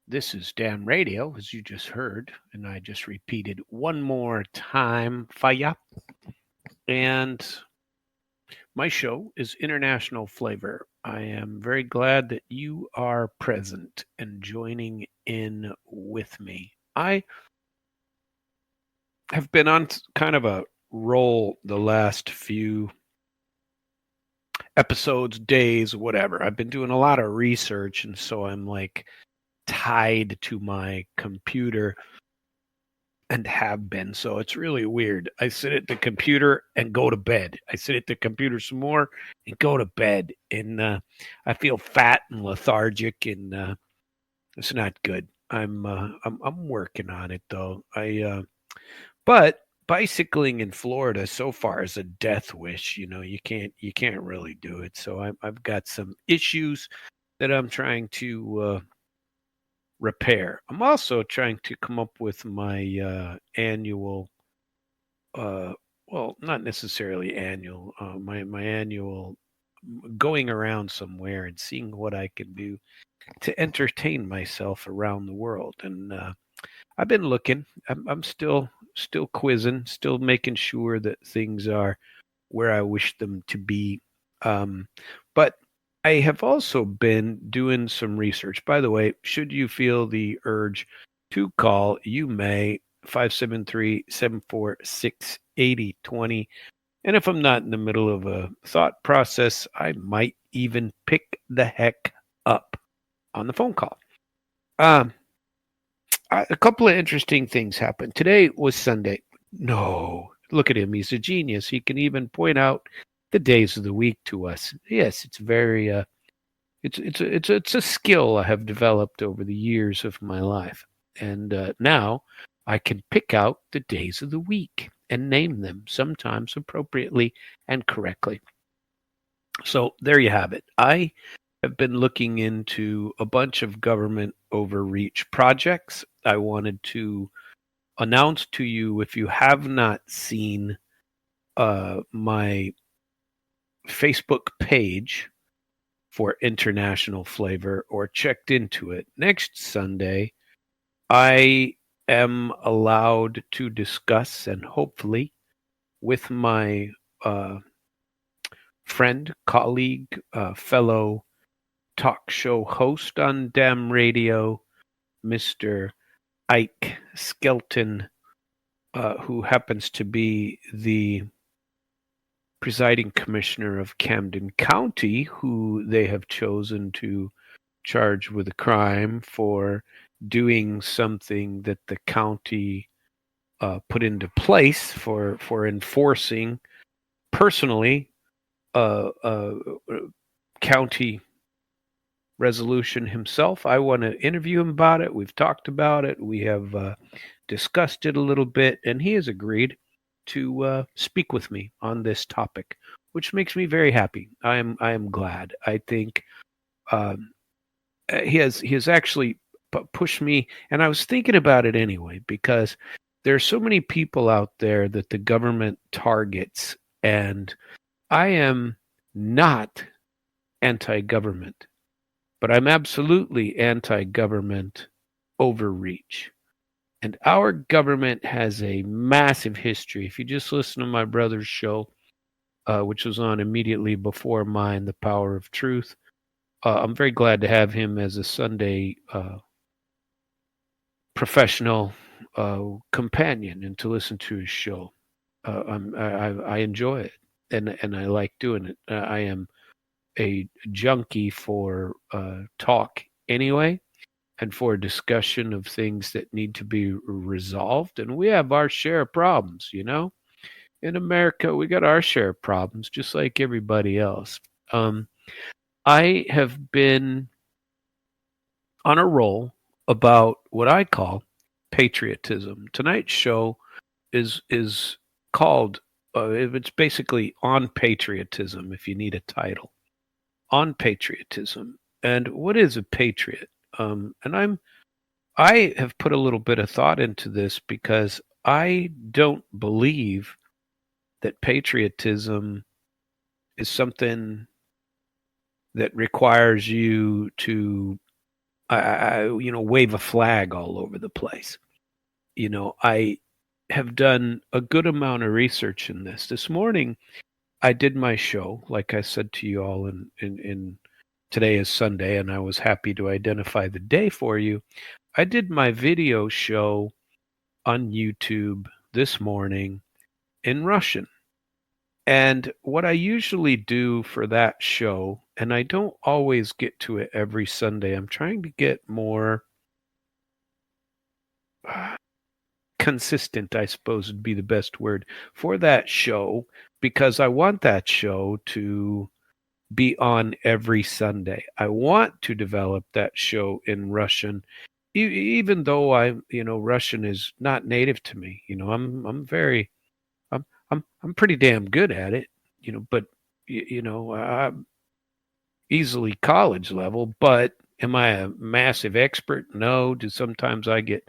This is Damn Radio, as you just heard, and I just repeated one more time for ya. And my show is International Flavor. I am very glad that you are present and joining in with me. I have been on kind of a roll the last few episodes, days, whatever. I've been doing a lot of research, and so I'm like tied to my computer and have been. So it's really weird. I sit at the computer and go to bed. I sit at the computer some more and go to bed. And I feel fat and lethargic, and it's not good. I'm working on it though. But bicycling in Florida so far is a death wish. You can't really do it. So I've got some issues that I'm trying to repair. I'm also trying to come up with my annual, uh, well, not necessarily annual, my annual going around somewhere and seeing what I can do to entertain myself around the world. And I've been looking. I'm still quizzing, still making sure that things are where I wish them to be. But I have also been doing some research. By the way, should you feel the urge to call, you may 573-746-8020. And if I'm not in the middle of a thought process, I might even pick the heck up on the phone call. Um, a couple of interesting things happened. Today was Sunday. No, look at him. He's a genius. He can even point out the days of the week to us. Yes, it's very it's a skill I have developed over the years of my life. And now I can pick out the days of the week and name them, sometimes appropriately and correctly. So there you have it. I have been looking into a bunch of government overreach projects. I wanted to announce to you, if you have not seen my Facebook page for International Flavor or checked into it, next Sunday I am allowed to discuss, and hopefully with my friend, colleague, fellow talk show host on Damn Radio, Mr. Ike Skelton, who happens to be the presiding commissioner of Camden County, who they have chosen to charge with a crime for doing something that the county put into place for enforcing personally county resolution himself. I want to interview him about it. We've talked about it. We have discussed it a little bit, and he has agreed to speak with me on this topic, which makes me very happy. I am glad. I think he has actually pushed me, and I was thinking about it anyway, because there are so many people out there that the government targets, and I am not anti-government, but I'm absolutely anti-government overreach. And our government has a massive history. If you just listen to my brother's show, which was on immediately before mine, The Power of Truth, I'm very glad to have him as a Sunday professional companion and to listen to his show. I enjoy it, and I like doing it. I am a junkie for talk anyway, and for discussion of things that need to be resolved. And we have our share of problems, In America, we got our share of problems, just like everybody else. I have been on a roll about what I call patriotism. Tonight's show is called it's basically on patriotism, if you need a title, on patriotism. And what is a patriot? And I have put a little bit of thought into this, because I don't believe that patriotism is something that requires you to wave a flag all over the place. I have done a good amount of research in this. This morning, I did my show, like I said to you all in today is Sunday, and I was happy to identify the day for you. I did my video show on YouTube this morning in Russian. And what I usually do for that show, and I don't always get to it every Sunday, I'm trying to get more consistent, I suppose would be the best word for that show, because I want that show to be on every Sunday. I want to develop that show in Russian, even though Russian is not native to me. I'm pretty damn good at it, but I'm easily college level. But am I a massive expert? No. Do sometimes I get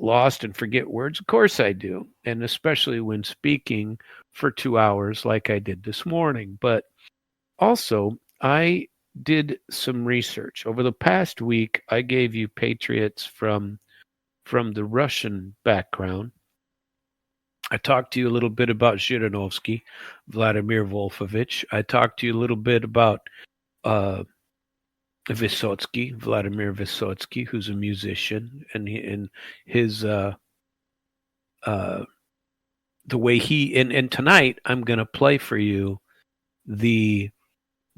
lost and forget words? Of course I do, and especially when speaking for 2 hours, like I did this morning. But also, I did some research over the past week. I gave you patriots from the Russian background. I talked to you a little bit about Zhirinovsky, Vladimir Wolfovich. I talked to you a little bit about Vysotsky, Vladimir Vysotsky, who's a musician, and his the way he and tonight I'm going to play for you the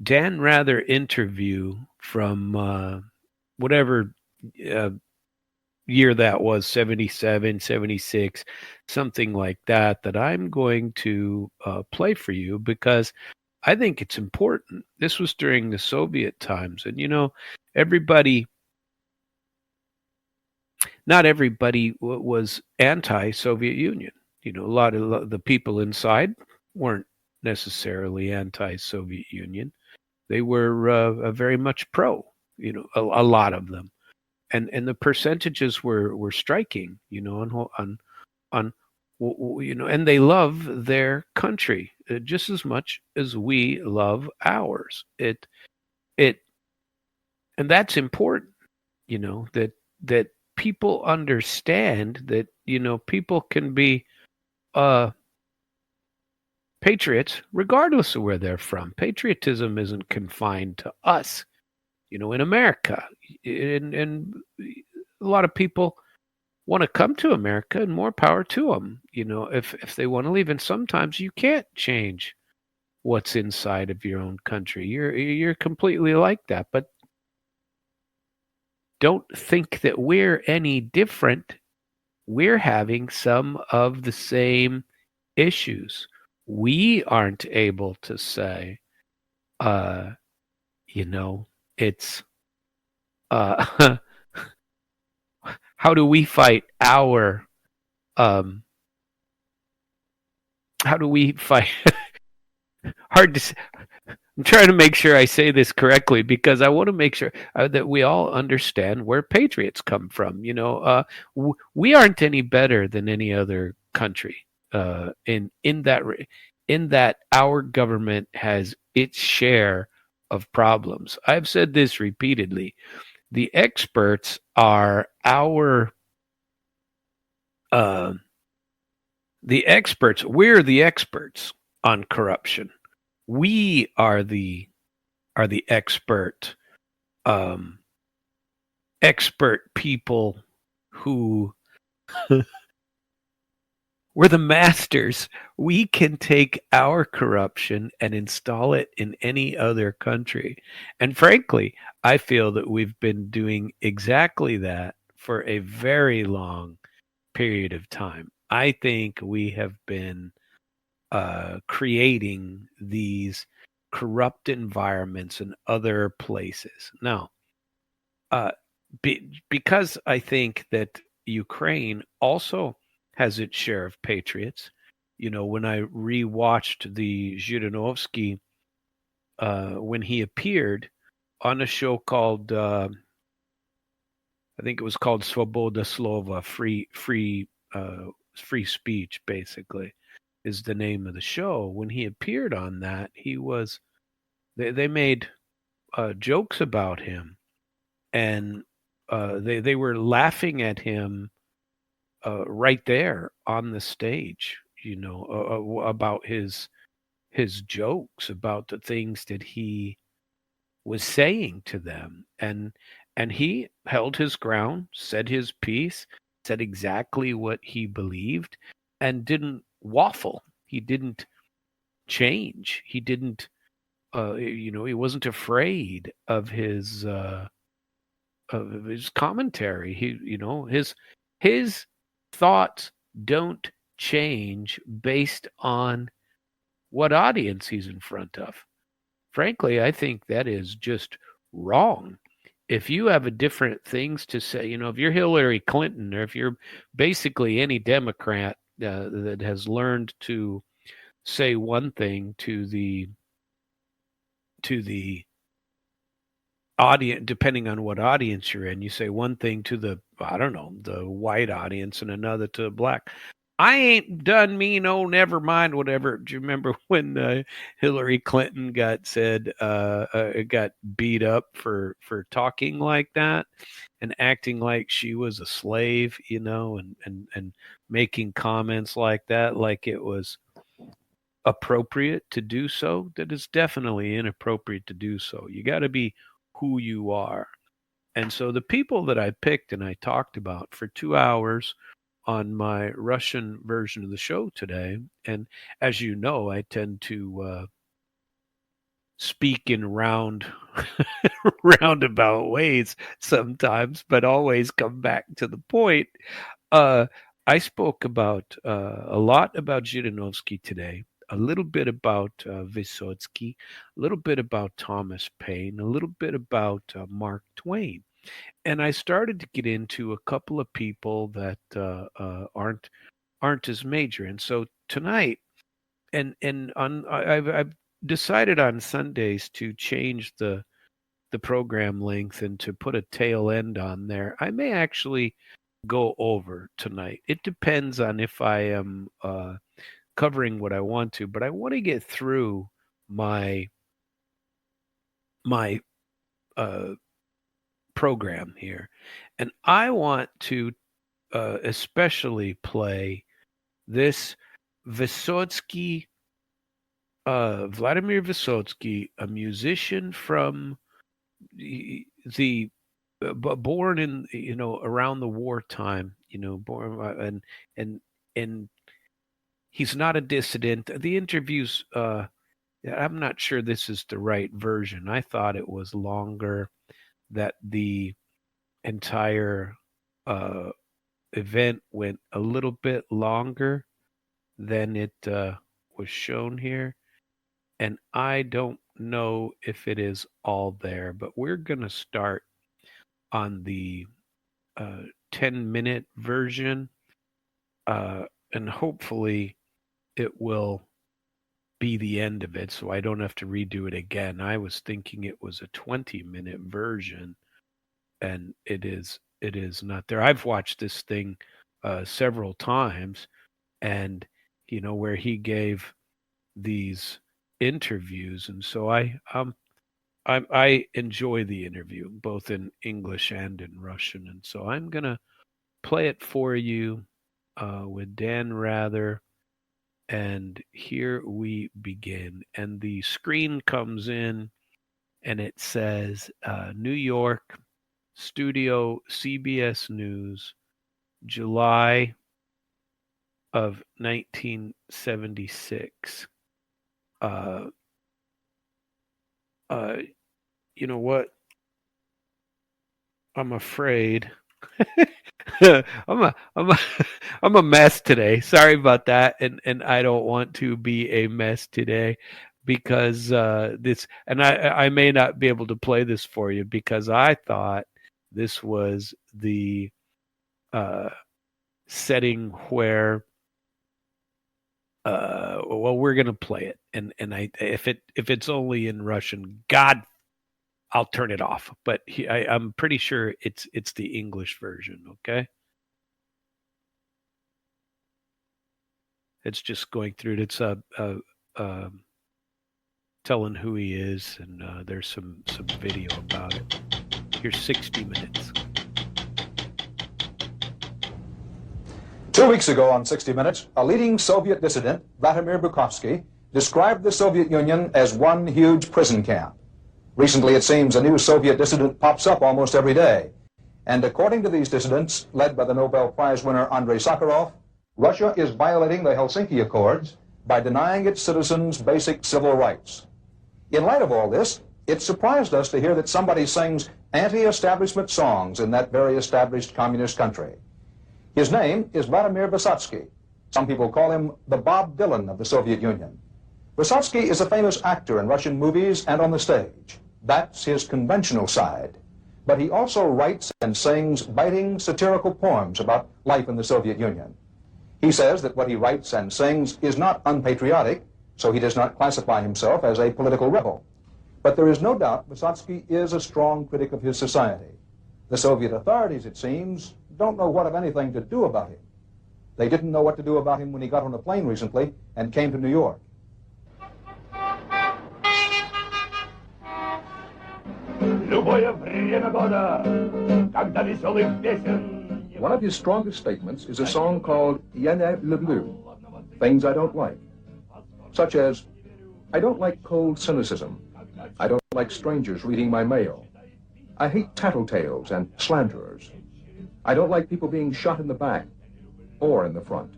Dan Rather interview from whatever year that was, 77, 76, something like that I'm going to play for you because I think it's important. This was during the Soviet times, and not everybody was anti-Soviet Union. A lot of the people inside weren't necessarily anti-Soviet Union. They were very much pro. A lot of them, and the percentages were striking. On and they love their country just as much as we love ours. And that's important. That people understand that people can be patriots regardless of where they're from. Patriotism isn't confined to us. In America, and a lot of people want to come to America, and more power to them. If they want to leave, and sometimes you can't change what's inside of your own country. You're completely like that, but don't think that we're any different. We're having some of the same issues. We aren't able to say, it's how do we fight our how do we fight hard to say. I'm trying to make sure I say this correctly because I want to make sure that we all understand where patriots come from. We aren't any better than any other country in that our government has its share of problems. I've said this repeatedly. The experts are our the experts. We're the experts on corruption. We are the expert expert people who we're the masters. We can take our corruption and install it in any other country. And frankly, I feel that we've been doing exactly that for a very long period of time. I think we have been creating these corrupt environments in other places. Now, because I think that Ukraine also has its share of patriots. When I rewatched the Zhirinovsky when he appeared on a show called I think it was called Svoboda Slova, free speech, basically, is the name of the show. When he appeared on that, they made jokes about him, and they were laughing at him right there on the stage, about his jokes, about the things that he was saying to them, and he held his ground, said his piece, said exactly what he believed, and didn't waffle. He didn't change. He didn't. He wasn't afraid of his commentary. His thoughts don't change based on what audience he's in front of. Frankly, I think that is just wrong. If you have a different things to say, if you're Hillary Clinton, or if you're basically any Democrat that has learned to say one thing to the audience, depending on what audience you're in, you say one thing to the, I don't know, the white audience, and another to the black. I ain't done me no, never mind, whatever. Do you remember when Hillary Clinton got beat up for talking like that and acting like she was a slave, and making comments like that, like it was appropriate to do so? That is definitely inappropriate to do so. You got to be who you are. And so the people that I picked and I talked about for 2 hours on my Russian version of the show today, and as you know, I tend to speak in roundabout ways sometimes, but always come back to the point. Uh, I spoke about a lot about Zhirinovsky today, a little bit about Vysotsky, a little bit about Thomas Paine, a little bit about Mark Twain, and I started to get into a couple of people that aren't as major. And so tonight, and on I've decided on Sundays to change the program length and to put a tail end on there. I may actually go over tonight. It depends on if I am covering what I want to, but I want to get through my uh, program here, and I want to especially play this Vysotsky, Vladimir Vysotsky, a musician from the born in around the wartime, born and he's not a dissident. The interviews, I'm not sure this is the right version. I thought it was longer, that the entire event went a little bit longer than it was shown here. And I don't know if it is all there, but we're going to start on the 10-minute version, and hopefully it will be the end of it, so I don't have to redo it again. I was thinking it was a 20-minute version, and it is not there. I've watched this thing several times, and where he gave these interviews, and so I enjoy the interview both in English and in Russian, and so I'm gonna play it for you with Dan Rather, and here we begin. And the screen comes in, and it says New York Studio, CBS News, July of 1976. You know what? I'm afraid I'm a I'm a I'm a mess today. Sorry about that, and I don't want to be a mess today because this, and I may not be able to play this for you because I thought this was the setting where well, we're gonna play it, and I if it's only in Russian, God, I'll turn it off. But I'm pretty sure it's the English version. Okay, it's just going through it. It's telling who he is, and there's some video about it. Here's 60 minutes. 2 weeks ago on 60 Minutes, a leading Soviet dissident, Vladimir Vysotsky, described the Soviet Union as one huge prison camp. Recently, it seems, a new Soviet dissident pops up almost every day. And according to these dissidents, led by the Nobel Prize winner Andrei Sakharov, Russia is violating the Helsinki Accords by denying its citizens basic civil rights. In light of all this, it surprised us to hear that somebody sings anti-establishment songs in that very established communist country. His name is Vladimir Vysotsky. Some people call him the Bob Dylan of the Soviet Union. Vysotsky is a famous actor in Russian movies and on the stage. That's his conventional side. But he also writes and sings biting, satirical poems about life in the Soviet Union. He says that what he writes and sings is not unpatriotic, so he does not classify himself as a political rebel. But there is no doubt Vysotsky is a strong critic of his society. The Soviet authorities, it seems, don't know what, if anything, to do about him. They didn't know what to do about him when he got on a plane recently and came to New York. One of his strongest statements is a song called "Я не люблю," things I don't like, such as, I don't like cold cynicism. I don't like strangers reading my mail. I hate tattletales and slanderers. I don't like people being shot in the back or in the front.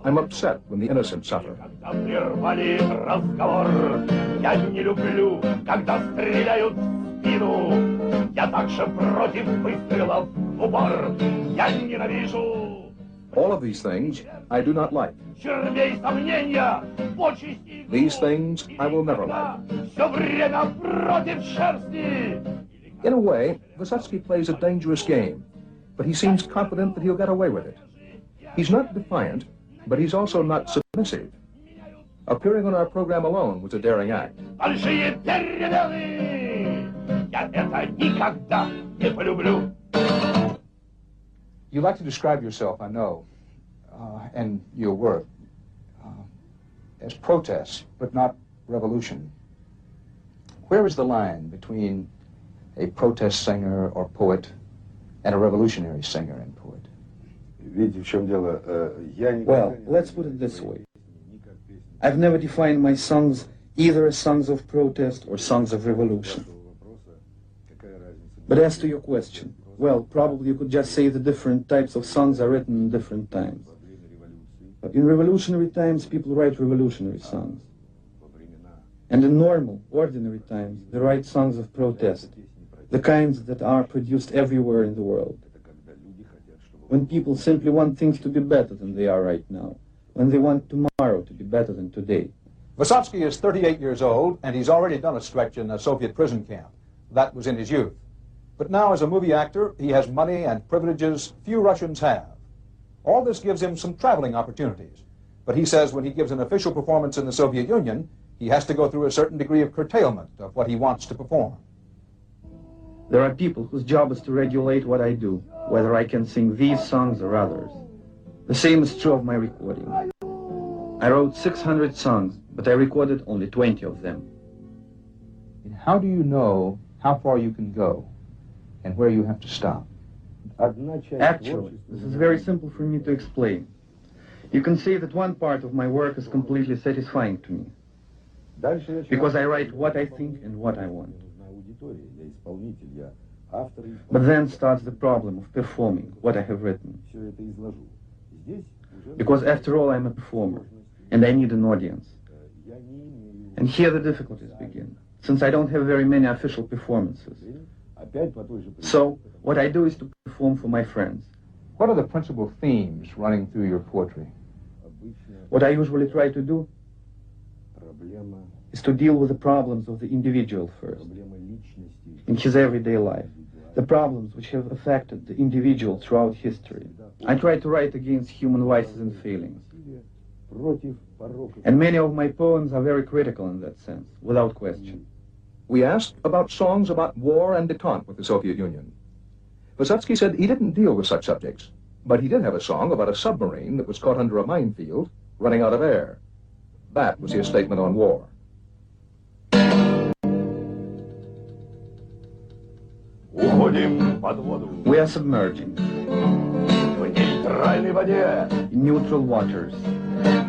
I'm upset when the innocent suffer. All of these things I do not like. These things I will never like. In a way, Vysotsky plays a dangerous game, but he seems confident that he'll get away with it. He's not defiant, but he's also not submissive. Appearing on our program alone was a daring act. You like to describe yourself, I know, and your work, as protest, but not revolution. Where is the line between a protest singer or poet and a revolutionary singer and poet? Well, let's put it this way. I've never defined my songs either as songs of protest or songs of revolution. But as to your question, well, probably you could just say the different types of songs are written in different times. In revolutionary times, people write revolutionary songs. And in normal, ordinary times, they write songs of protest, the kinds that are produced everywhere in the world. When people simply want things to be better than they are right now, when they want tomorrow to be better than today. Vysotsky is 38 years old, and he's already done a stretch in a Soviet prison camp. That was in his youth. But now, as a movie actor, he has money and privileges few Russians have. All this gives him some traveling opportunities. But he says when he gives an official performance in the Soviet Union, he has to go through a certain degree of curtailment of what he wants to perform. There are people whose job is to regulate what I do, whether I can sing these songs or others. The same is true of my recording. I wrote 600 songs, but I recorded only 20 of them. How do you know how far you can go and where you have to stop? Actually, this is very simple for me to explain. You can say that one part of my work is completely satisfying to me, because I write what I think and what I want. But then starts the problem of performing what I have written. Because after all, I'm a performer, and I need an audience. And here the difficulties begin, since I don't have very many official performances. So, what I do is to perform for my friends. What are the principal themes running through your poetry? What I usually try to do is to deal with the problems of the individual first, in his everyday life, the problems which have affected the individual throughout history. I try to write against human vices and failings. And many of my poems are very critical in that sense, without question. We asked about songs about war and détente with the Soviet Union. Vysotsky said he didn't deal with such subjects, but he did have a song about a submarine that was caught under a minefield, running out of air. That was his statement on war. We are submerging. нейтральной воде. In neutral waters.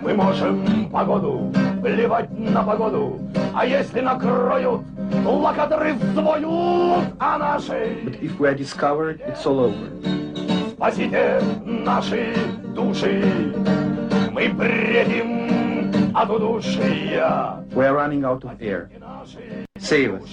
Мы можем погоду плевать на погоду, а если накроют, локаторы взвоют о нашей. But if we are discovered, it's all over. Спасите наши души, мы бредим от удушья. We are running out of air. Save us.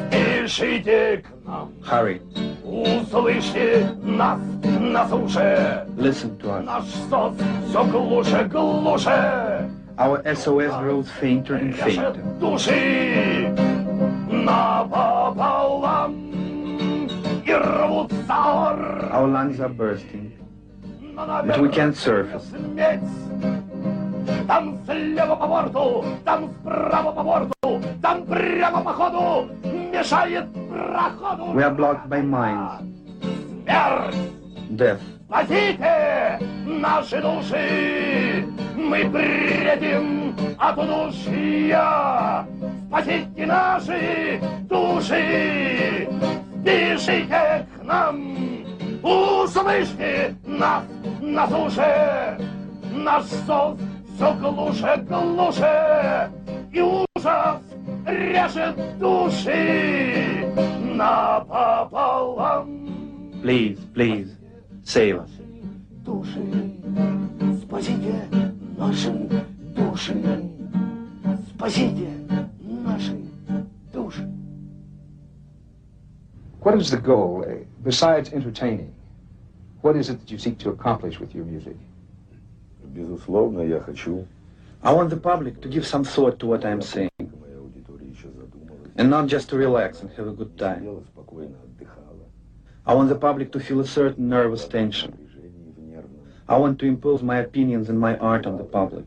Спешите к нам. Hurry. Услышьте нас на суше. Listen to us. Наш сос все глуше, глуше. Our SOS grows fainter and fainter. Души напополам и рвутся. Our lungs are bursting, but we can't surface. Там слева по борту, там справа по борту, там прямо по ходу, мешает проходу. We are blocked by mines. Смерть! Death. Спасите наши души! Мы бредим от удушья! Спасите наши души! Спешите к нам! Услышьте нас на суше! Наш сос все глуше, глуше! И ужас режет души напополам! Please, please, save us. Души, спасите наши души, спасите наши души. What is the goal, besides entertaining? What is it that you seek to accomplish with your music? Безусловно, я хочу. I want the public to give some thought to what I'm saying, and not just to relax and have a good time. I want the public to feel a certain nervous tension. I want to impose my opinions and my art on the public.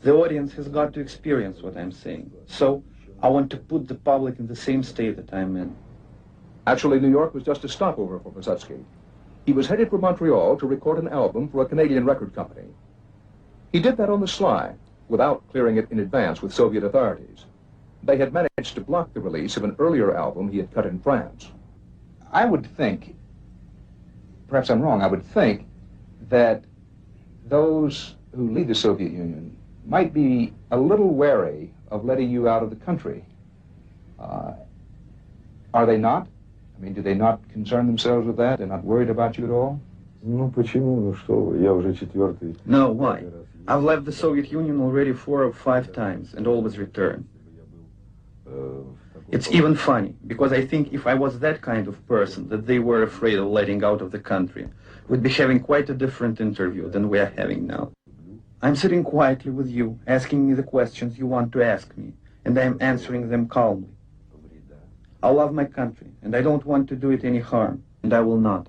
The audience has got to experience what I'm saying, so I want to put the public in the same state that I'm in. Actually, New York was just a stopover for Vysotsky. He was headed for Montreal to record an album for a Canadian record company. He did that on the sly, without clearing it in advance with Soviet authorities. They had managed to block the release of an earlier album he had cut in France. I would think, perhaps I'm wrong, I would think that those who lead the Soviet Union might be a little wary of letting you out of the country. Are they not? I mean, do they not concern themselves with that? They're not worried about you at all? Ну почему? Ну что вы, я уже четвертый. No, why? I've left the Soviet Union already 4 or 5 times and always return. It's even funny, because I think if I was that kind of person that they were afraid of letting out of the country, we'd be having quite a different interview than we are having now. I'm sitting quietly with you, asking me the questions you want to ask me, and I'm answering them calmly. I love my country, and I don't want to do it any harm, and I will not.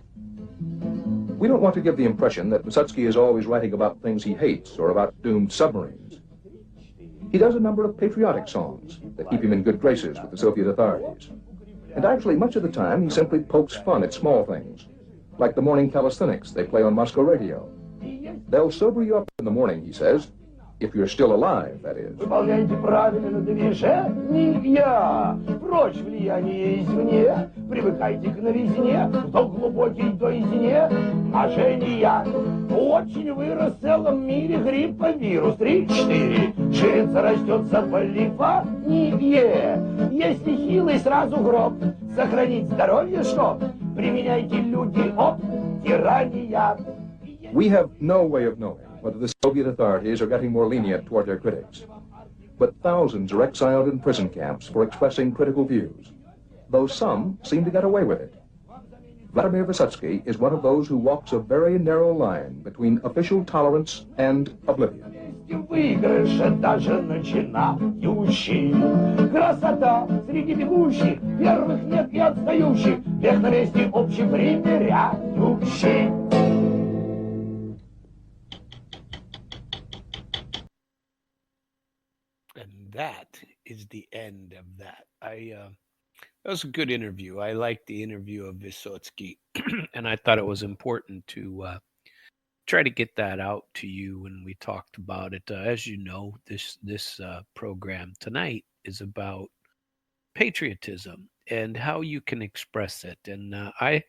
We don't want to give the impression that Vysotsky is always writing about things he hates or about doomed submarines. He does a number of patriotic songs that keep him in good graces with the Soviet authorities. And actually, much of the time, he simply pokes fun at small things, like the morning calisthenics they play on Moscow radio. They'll sober you up in the morning, he says, if you're still alive, that is. Выполняйте правильно движения, прочь влияние извне, привыкайте к новизне, кто глубокий, то извне, множения. Очень вырос в целом мире грипповирус, 3-4, ширится, растет заболевание. Если хилый, сразу гроб, сохранить здоровье, чтоб, применяйте люди, тирания. We have no way of knowing whether the Soviet authorities are getting more lenient toward their critics. But thousands are exiled in prison camps for expressing critical views, though some seem to get away with it. Vladimir Vysotsky is one of those who walks a very narrow line between official tolerance and oblivion. Выигрыша даже начинающий. Красота среди бегущих, первых нет и отстающих, век на месте общепримиряющий. And that is the end of that. That was a good interview. I liked the interview of Vysotsky, and I thought it was important to try to get that out to you when we talked about it. As you know, this program tonight is about patriotism and how you can express it. And I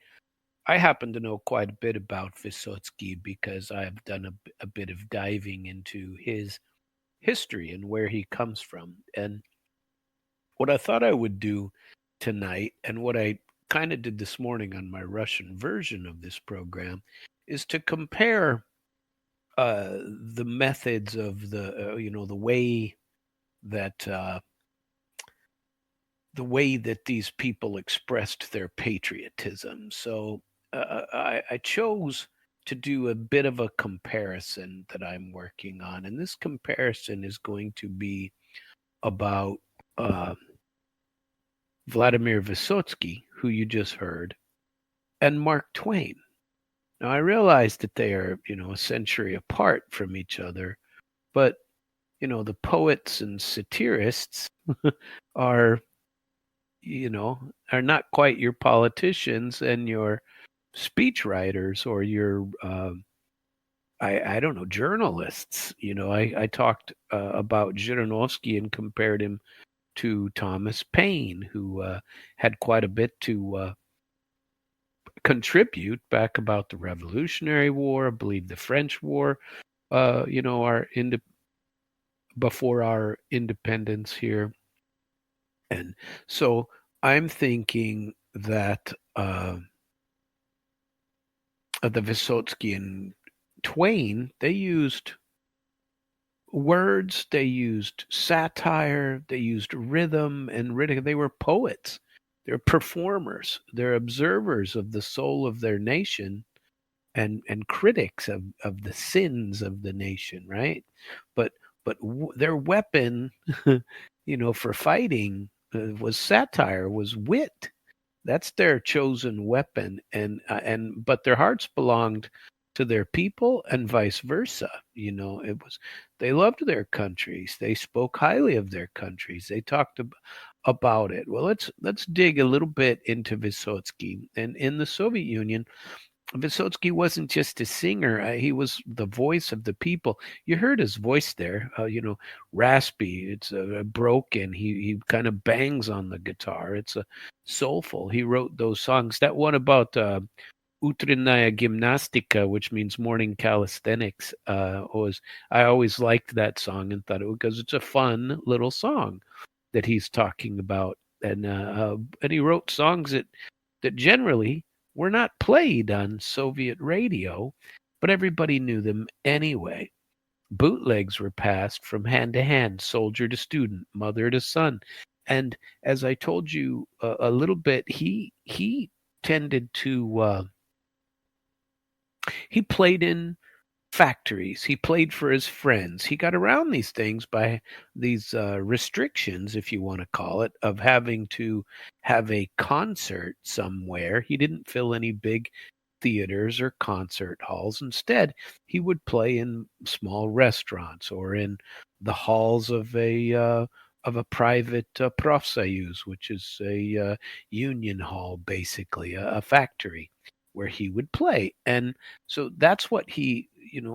I happen to know quite a bit about Vysotsky because I've done a bit of diving into his history and where he comes from. And what I thought I would do tonight, and what I kind of did this morning on my Russian version of this program, is to compare the methods of the way that these people expressed their patriotism. So I chose to do a bit of a comparison that I'm working on, and this comparison is going to be about Vladimir Vysotsky, who you just heard, and Mark Twain. Now I realize that they are, a century apart from each other, but the poets and satirists are, are not quite your politicians and your speech writers or your I don't know, journalists. I talked about Zhirinovsky and compared him to Thomas Paine, who had quite a bit to contribute back about the Revolutionary War, I believe the French War, before our independence here. And so I'm thinking that the Vysotsky and Twain, they used words, they used satire, they used rhythm and ridicule. They were poets. They're performers. They're observers of the soul of their nation and critics of the sins of the nation, right? But their weapon, for fighting was satire, was wit. That's their chosen weapon, but their hearts belonged to their people and vice versa. They loved their countries. They spoke highly of their countries. They talked about it. Well, let's dig a little bit into Vysotsky. And in the Soviet Union, Vysotsky wasn't just a singer. He was the voice of the people. You heard his voice there, raspy. It's broken. He kind of bangs on the guitar. It's soulful. He wrote those songs. That one about Utrennaya Gymnastika, which means morning calisthenics, I always liked that song and thought because it's a fun little song that he's talking about. And he wrote songs that generally were not played on Soviet radio, but everybody knew them anyway. Bootlegs were passed from hand to hand, soldier to student, mother to son. And as I told you a little bit, he tended to he played in factories. He played for his friends. He got around these things by these restrictions, if you want to call it, of having to have a concert somewhere. He didn't fill any big theaters or concert halls. Instead, he would play in small restaurants or in the halls of a private profsayuz, which is a union hall, basically a factory where he would play. And so that's what he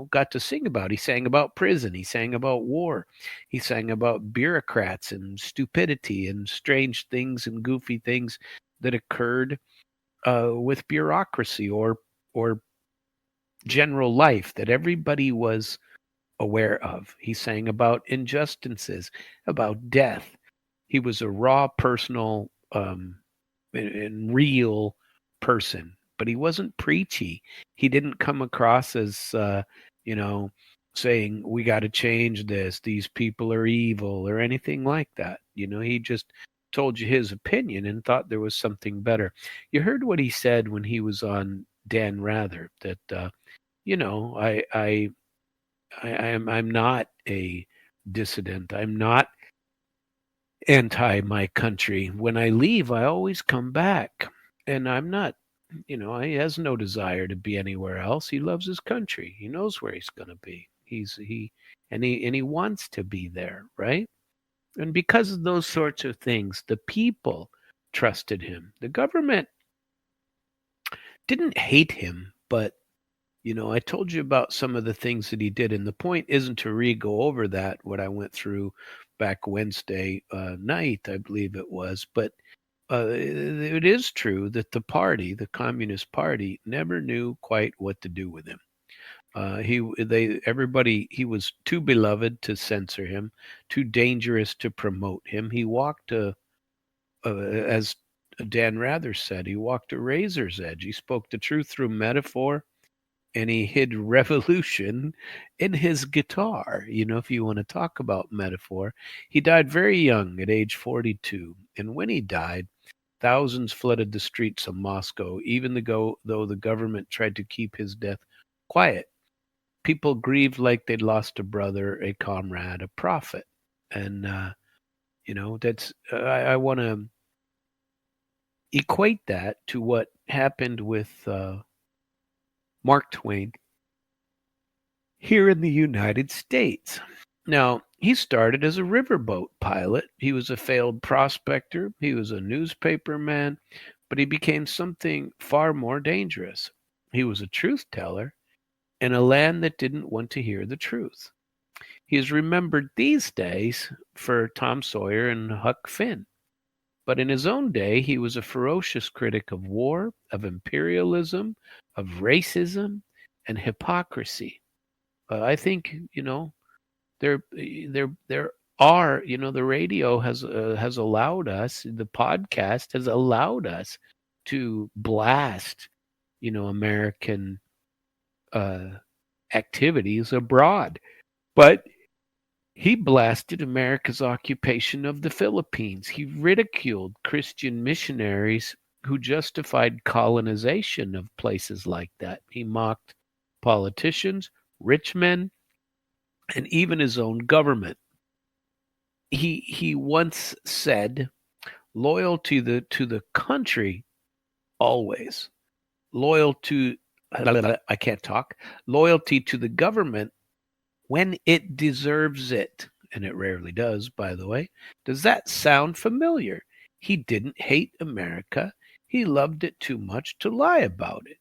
got to sing about. He sang about prison. He sang about war. He sang about bureaucrats and stupidity and strange things and goofy things that occurred with bureaucracy or general life that everybody was aware of. He sang about injustices, about death. He was a raw, personal, and real person. But he wasn't preachy. He didn't come across as, saying, we got to change this. These people are evil or anything like that. He just told you his opinion and thought there was something better. You heard what he said when he was on Dan Rather, that, I'm not a dissident. I'm not anti my country. When I leave, I always come back. And I'm not, he has no desire to be anywhere else. He loves his country. He knows where he's going to be. He wants to be there, right? And because of those sorts of things, the people trusted him. The government didn't hate him, but I told you about some of the things that he did, and the point isn't to go over that, what I went through back Wednesday night, I believe it was, but it is true that the Communist Party, never knew quite what to do with him. He was too beloved to censor him, too dangerous to promote him. He walked as Dan Rather said, he walked a razor's edge. He spoke the truth through metaphor, and he hid revolution in his guitar. If you want to talk about metaphor, he died very young at age 42. And when he died, thousands flooded the streets of Moscow, even though the government tried to keep his death quiet. People grieved like they'd lost a brother, a comrade, a prophet. And, that's, I want to equate that to what happened with Mark Twain here in the United States. Now, he started as a riverboat pilot. He was a failed prospector. He was a newspaper man, but he became something far more dangerous. He was a truth teller in a land that didn't want to hear the truth. He is remembered these days for Tom Sawyer and Huck Finn. But in his own day, he was a ferocious critic of war, of imperialism, of racism, and hypocrisy. I think, there are, the radio has allowed us, the podcast has allowed us to blast, American activities abroad. But he blasted America's occupation of the Philippines. He ridiculed Christian missionaries who justified colonization of places like that. He mocked politicians, rich men, and even his own government. He once said, "Loyalty to the country, always. Loyal to I can't talk. Loyalty to the government when it deserves it." And it rarely does, by the way. Does that sound familiar? He didn't hate America. He loved it too much to lie about it.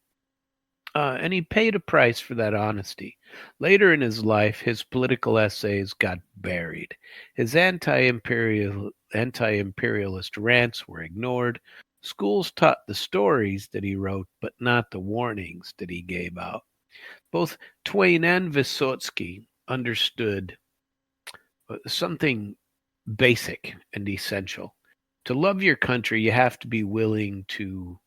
And he paid a price for that honesty. Later in his life, his political essays got buried. His anti-imperialist rants were ignored. Schools taught the stories that he wrote, but not the warnings that he gave out. Both Twain and Vysotsky understood something basic and essential. To love your country, you have to be willing to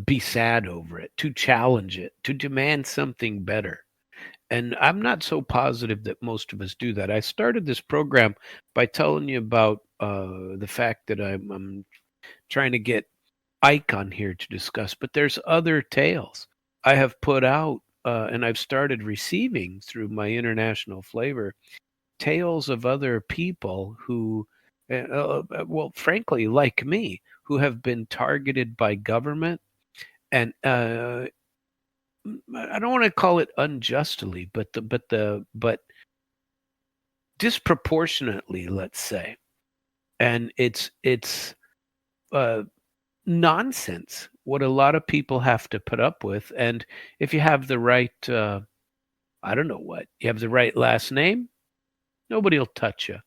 be sad over it, to challenge it, to demand something better. And I'm not so positive that most of us do that. I started this program by telling you about the fact that I'm trying to get Ike on here to discuss, but there's other tales I have put out and I've started receiving through my international flavor, tales of other people who, well, frankly, like me, who have been targeted by government. And I don't want to call it unjustly, but disproportionately, let's say. And it's nonsense what a lot of people have to put up with. And if you have the right, I don't know what, you have the right last name, nobody will touch you.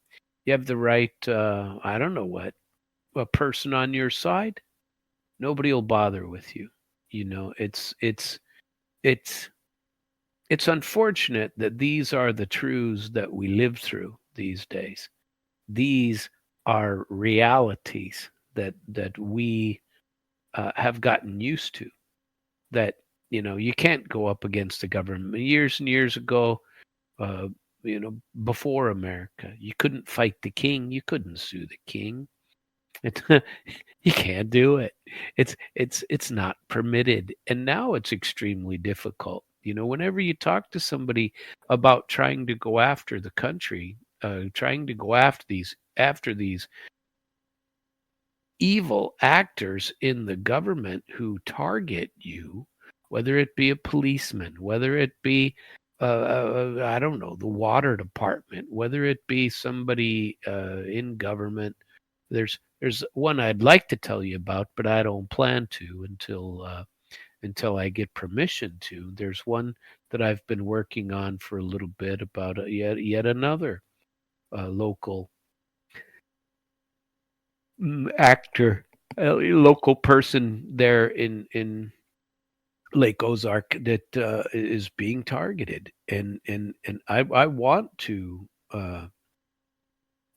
You have the right, I don't know what, a person on your side, nobody will bother with you. It's unfortunate that these are the truths that we live through these days. These are realities that we have gotten used to. That you can't go up against the government. Years and years ago, before America, you couldn't fight the king. You couldn't sue the king. You can't do it. It's not permitted. And now it's extremely difficult. Whenever you talk to somebody about trying to go after the country, trying to go after these evil actors in the government who target you, whether it be a policeman, whether it be I don't know, the water department, whether it be somebody in government. There's one I'd like to tell you about, but I don't plan to until I get permission to. There's one that I've been working on for a little bit about yet another local actor, a local person there in Lake Ozark that is being targeted, and I want to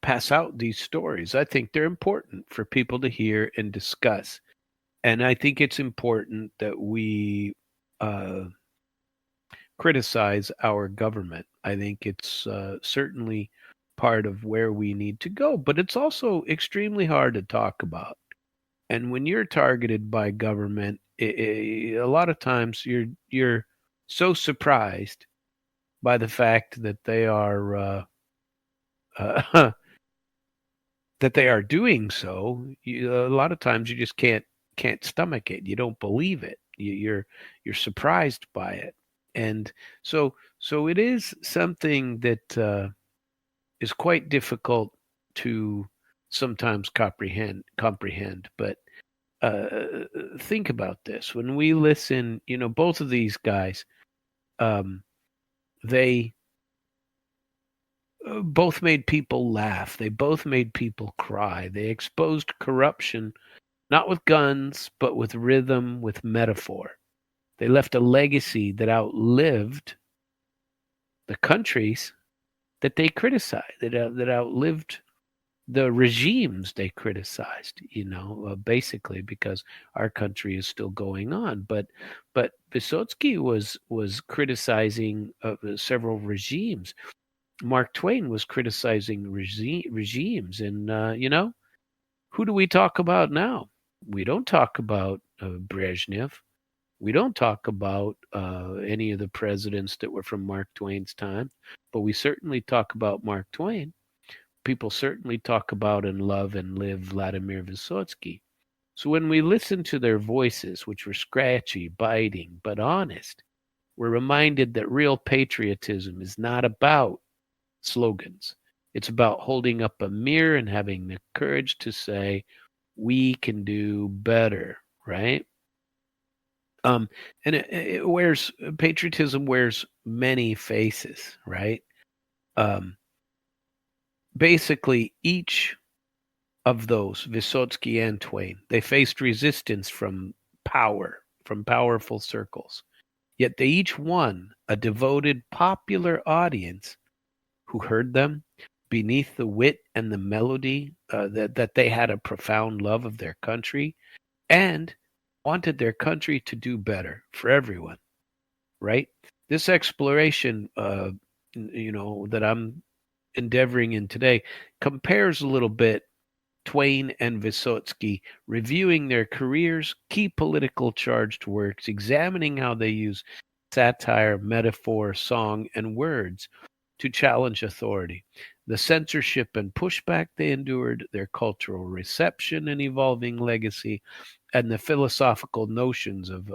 pass out these stories. I think they're important for people to hear and discuss, and I think it's important that we uh, criticize our government. I think it's certainly part of where we need to go, but it's also extremely hard to talk about. And when you're targeted by government, a lot of times you're so surprised by the fact that they are uh, that they are doing so. A lot of times you just can't stomach it. You don't believe it. You're surprised by it, and so it is something that is quite difficult to sometimes comprehend. But think about this: when we listen, both of these guys, um, they both made people laugh. They both made people cry. They exposed corruption, not with guns, but with rhythm, with metaphor. They left a legacy that outlived the countries that they criticized, that outlived the regimes they criticized, basically because our country is still going on. But Vysotsky was criticizing several regimes. Mark Twain was criticizing regimes, and who do we talk about now? We don't talk about Brezhnev. We don't talk about any of the presidents that were from Mark Twain's time, but we certainly talk about Mark Twain. People certainly talk about and love and live Vladimir Vysotsky. So when we listen to their voices, which were scratchy, biting, but honest, we're reminded that real patriotism is not about slogans. It's about holding up a mirror and having the courage to say, we can do better, right? And it wears patriotism wears many faces, right? Um, Basically, each of those, Vysotsky and Twain, they faced resistance from powerful circles. Yet they each won a devoted popular audience who heard them beneath the wit and the melody, that they had a profound love of their country and wanted their country to do better for everyone, right? This exploration, that I'm endeavoring in today compares a little bit Twain and Vysotsky, reviewing their careers, key political charged works, examining how they use satire, metaphor, song, and words to challenge authority, the censorship and pushback they endured, their cultural reception and evolving legacy, and the philosophical notions of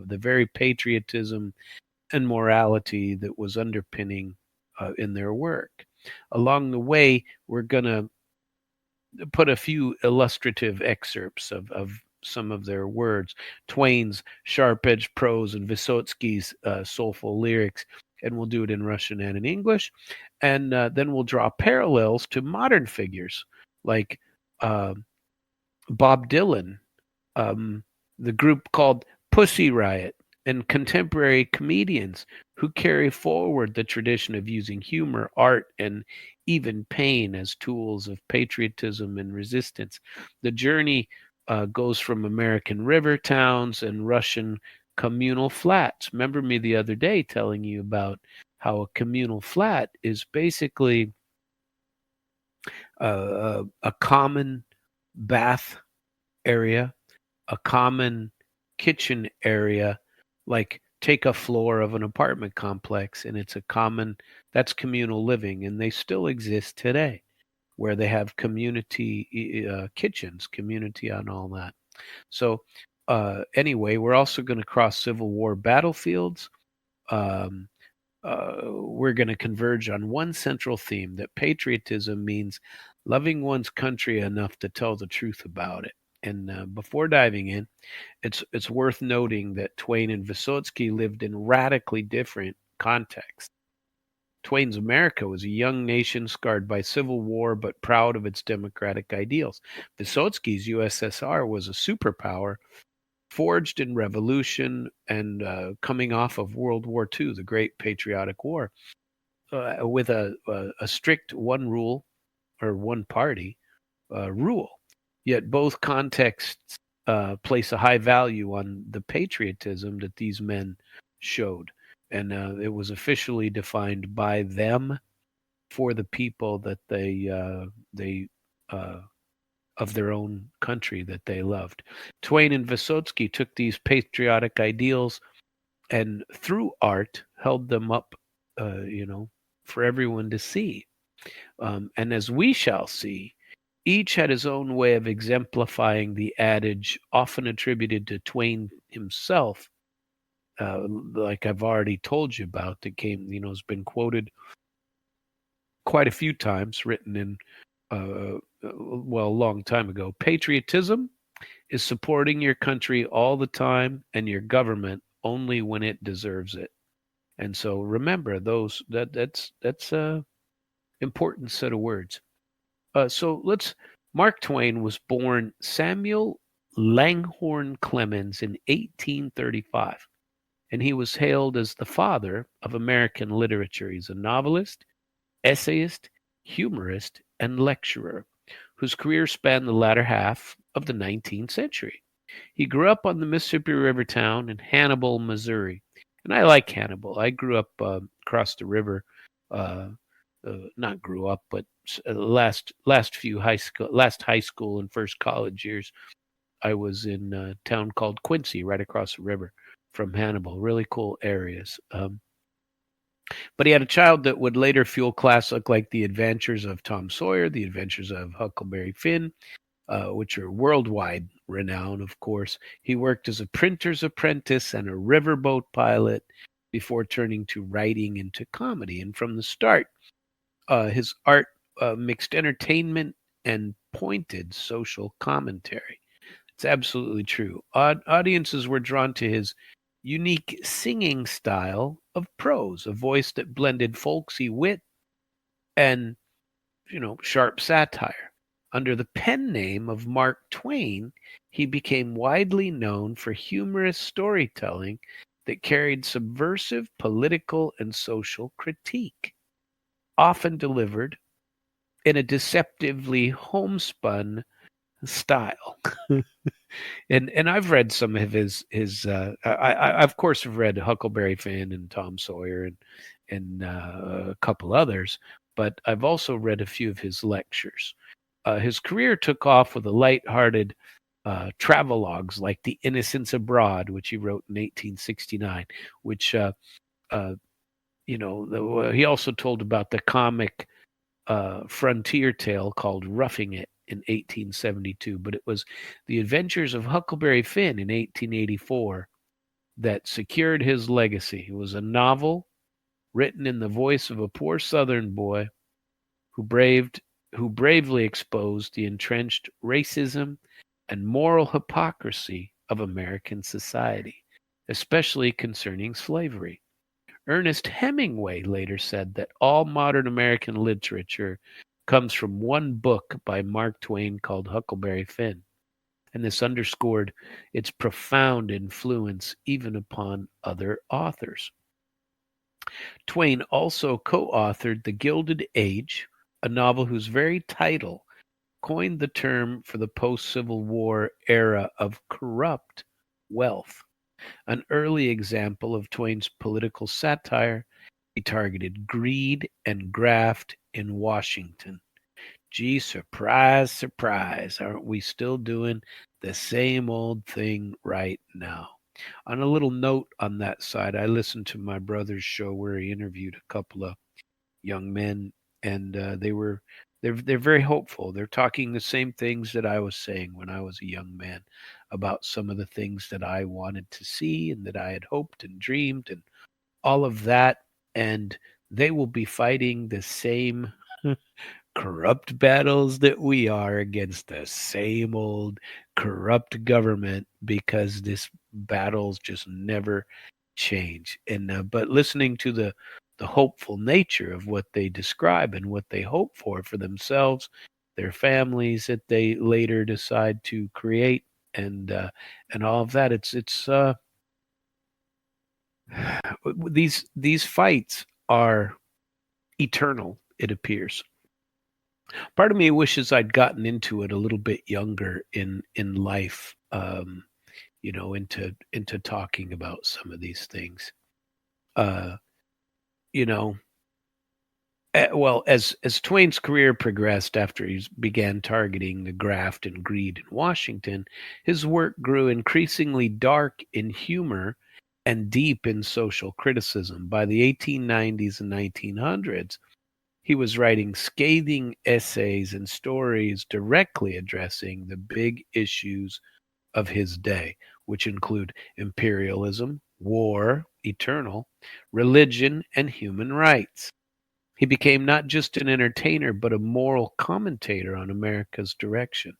the very patriotism and morality that was underpinning in their work. Along the way, we're going to put a few illustrative excerpts of some of their words. Twain's sharp-edged prose and Vysotsky's soulful lyrics, and we'll do it in Russian and in English. And then we'll draw parallels to modern figures like Bob Dylan, the group called Pussy Riot, and contemporary comedians who carry forward the tradition of using humor, art, and even pain as tools of patriotism and resistance. The journey goes from American river towns and Russian communal flats. Remember me the other day telling you about how a communal flat is basically a common bath area, a common kitchen area, like take a floor of an apartment complex, and it's a common, that's communal living, and they still exist today where they have community kitchens, community on all that. So anyway, we're also going to cross Civil War battlefields. Um, we're going to converge on one central theme, that patriotism means loving one's country enough to tell the truth about it. And before diving in, it's worth noting that Twain and Vysotsky lived in radically different contexts. Twain's America was a young nation scarred by civil war but proud of its democratic ideals. Vysotsky's USSR was a superpower forged in revolution and coming off of World War II, the Great Patriotic War, with a strict one rule or one party rule. Yet both contexts place a high value on the patriotism that these men showed. And it was officially defined by them for the people that they of their own country that they loved. Twain and Vysotsky took these patriotic ideals and through art held them up, for everyone to see. And as we shall see, each had his own way of exemplifying the adage often attributed to Twain himself, like I've already told you about, that came, has been quoted quite a few times, written in, a long time ago. Patriotism is supporting your country all the time and your government only when it deserves it. And so remember that's a important set of words. Mark Twain was born Samuel Langhorne Clemens in 1835, and he was hailed as the father of American literature. He's a novelist, essayist, humorist, and lecturer whose career spanned the latter half of the 19th century. He grew up on the Mississippi River town in Hannibal, Missouri. And I like Hannibal. I grew up across the river. Not grew up, but last high school and first college years, I was in a town called Quincy, right across the river from Hannibal. Really cool areas. But he had a child that would later fuel classic like The Adventures of Tom Sawyer, The Adventures of Huckleberry Finn, which are worldwide renowned, of course. He worked as a printer's apprentice and a riverboat pilot before turning to writing and to comedy. And from the start, his art mixed entertainment and pointed social commentary. It's absolutely true. Audiences were drawn to his unique singing style of prose, a voice that blended folksy wit and, sharp satire. Under the pen name of Mark Twain, he became widely known for humorous storytelling that carried subversive political and social critique, often delivered in a deceptively homespun style. and I've read some of his I of course have read Huckleberry Finn and Tom Sawyer and a couple others, but I've also read a few of his lectures. His career took off with a lighthearted travelogues like The Innocents Abroad, which he wrote in 1869, which he also told about the comic frontier tale called Roughing It in 1872, but it was The Adventures of Huckleberry Finn in 1884 that secured his legacy. It was a novel written in the voice of a poor Southern boy who bravely exposed the entrenched racism and moral hypocrisy of American society, especially concerning slavery. Ernest Hemingway later said that all modern American literature comes from one book by Mark Twain called Huckleberry Finn, and this underscored its profound influence even upon other authors. Twain also co-authored The Gilded Age, a novel whose very title coined the term for the post-Civil War era of corrupt wealth. An early example of Twain's political satire, he targeted greed and graft in Washington. Gee, surprise, surprise, aren't we still doing the same old thing right now? On a little note on that side, I listened to my brother's show where he interviewed a couple of young men, and they're very hopeful. They're talking the same things that I was saying when I was a young man about some of the things that I wanted to see and that I had hoped and dreamed and all of that. And they will be fighting the same corrupt battles that we are against the same old corrupt government, because this battles just never change. And but listening to the the hopeful nature of what they describe and what they hope for themselves, their families that they later decide to create, and all of that. It's these fights are eternal, it appears. Part of me wishes I'd gotten into it a little bit younger in life, into talking about some of these things. You know, well, as Twain's career progressed after he began targeting the graft and greed in Washington, his work grew increasingly dark in humor and deep in social criticism. By the 1890s and 1900s, he was writing scathing essays and stories directly addressing the big issues of his day, which include imperialism, war, eternal, religion, and human rights. He became not just an entertainer, but a moral commentator on America's direction.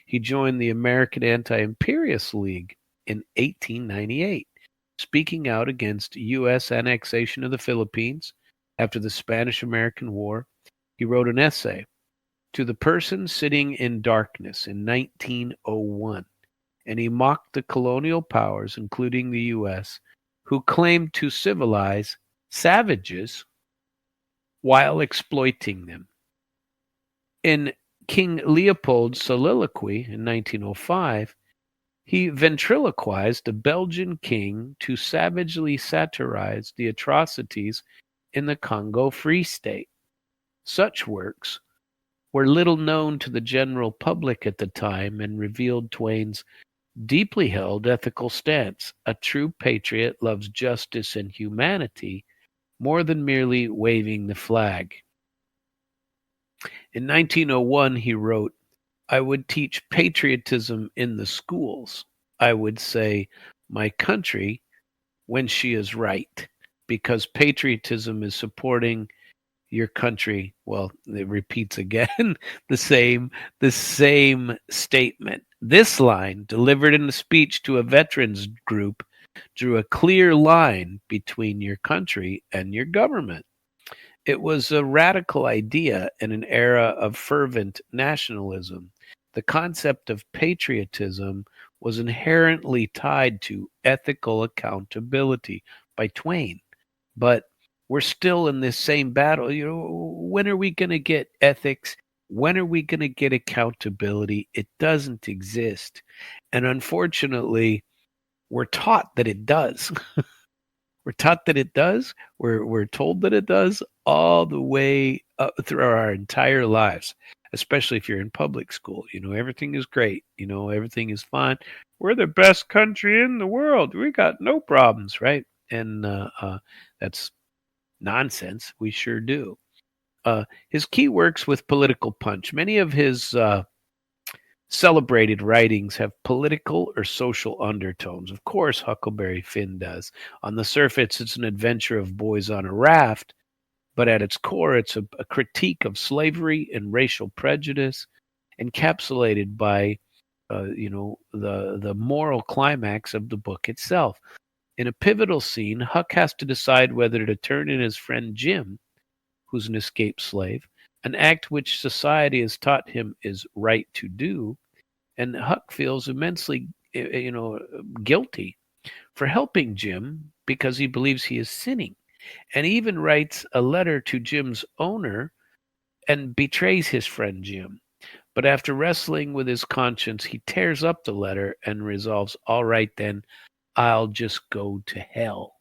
He joined the American Anti-Imperialist League in 1898, speaking out against U.S. annexation of the Philippines after the Spanish-American War. He wrote an essay, To the Person Sitting in Darkness, in 1901, and he mocked the colonial powers, including the U.S., who claimed to civilize savages while exploiting them. In King Leopold's soliloquy in 1905, he ventriloquized the Belgian king to savagely satirize the atrocities in the Congo Free State. Such works were little known to the general public at the time and revealed Twain's deeply held ethical stance. A true patriot loves justice and humanity more than merely waving the flag. In 1901, he wrote, I would teach patriotism in the schools. I would say, my country, when she is right, because patriotism is supporting your country. Well, it repeats again the same statement. This line, delivered in a speech to a veterans group, drew a clear line between your country and your government. It was a radical idea in an era of fervent nationalism. The concept of patriotism was inherently tied to ethical accountability by Twain. But we're still in this same battle. When are we going to get ethics? When are we going to get accountability? It doesn't exist. And unfortunately, we're taught that it does. We're taught that it does. We're told that it does all the way up through our entire lives, especially if you're in public school. Everything is great. Everything is fine. We're the best country in the world. We got no problems, right? And that's nonsense. We sure do. His key works with political punch. Many of his celebrated writings have political or social undertones. Of course, Huckleberry Finn does. On the surface, it's an adventure of boys on a raft, but at its core, it's a critique of slavery and racial prejudice, encapsulated by, the moral climax of the book itself. In a pivotal scene, Huck has to decide whether to turn in his friend Jim, who's an escaped slave, an act which society has taught him is right to do, and Huck feels immensely, guilty for helping Jim because he believes he is sinning, and he even writes a letter to Jim's owner and betrays his friend Jim. But after wrestling with his conscience, he tears up the letter and resolves, all right then, I'll just go to hell.